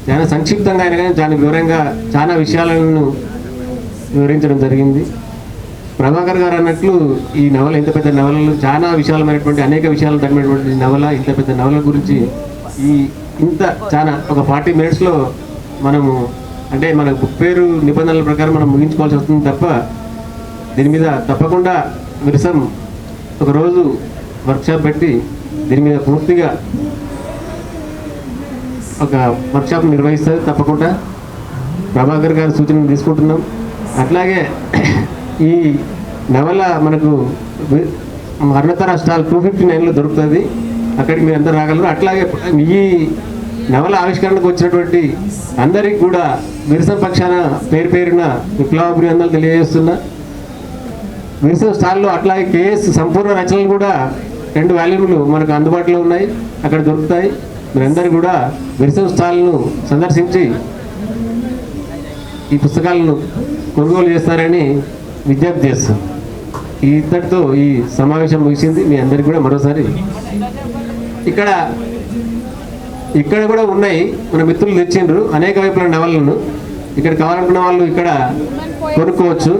చాలా సంక్షిప్తంగా అయినా కానీ చాలా వివరంగా చాలా విషయాలను వివరించడం జరిగింది. ప్రభాకర్ గారు అన్నట్లు ఈ నవల, ఇంత పెద్ద నవలలు, చాలా విశాలమైనటువంటి అనేక విషయాలు తగ్గినటువంటి నవల, ఇంత పెద్ద నవల గురించి చాలా ఒక 40 మినిట్స్లో మనము, అంటే మన బుక్ పేరు నిబంధనల ప్రకారం మనం ముగించుకోవాల్సి వస్తుంది తప్ప, దీని మీద తప్పకుండా విరసం ఒకరోజు వర్క్షాప్ పెట్టి దీని మీద పూర్తిగా ఒక వర్క్షాప్ నిర్వహిస్తుంది. తప్పకుండా ప్రభాకర్ గారి సూచనలు తీసుకుంటున్నాం. అట్లాగే ఈ నవల మనకు మరణతర స్టాల్ 259లో దొరుకుతుంది, అక్కడికి మీరు అందరూ రాగలరు. అట్లాగే ఈ నవల ఆవిష్కరణకు వచ్చినటువంటి అందరికీ కూడా విరసం పక్షాన పేరున విప్లవాభినందనలు తెలియజేస్తున్నా. విరసం స్టాల్లో అట్లాగే కేఎస్ సంపూర్ణ రచనలు కూడా 2 వాల్యూమ్లు మనకు అందుబాటులో ఉన్నాయి, అక్కడ దొరుకుతాయి. మీరందరూ కూడా విరసం స్టాల్ను సందర్శించి ఈ పుస్తకాలను కొనుగోలు చేస్తారని విజ్ఞప్తి చేస్తాం. ఇంతటితో ఈ సమావేశం ముగిసింది. మీ అందరికీ కూడా మరోసారి ఇక్కడ కూడా ఉన్నాయి, మన మిత్రులు తెచ్చిండ్రు అనేక వైపుల నవలను. ఇక్కడ కావాలనుకున్న వాళ్ళు ఇక్కడ కొనుక్కోవచ్చు.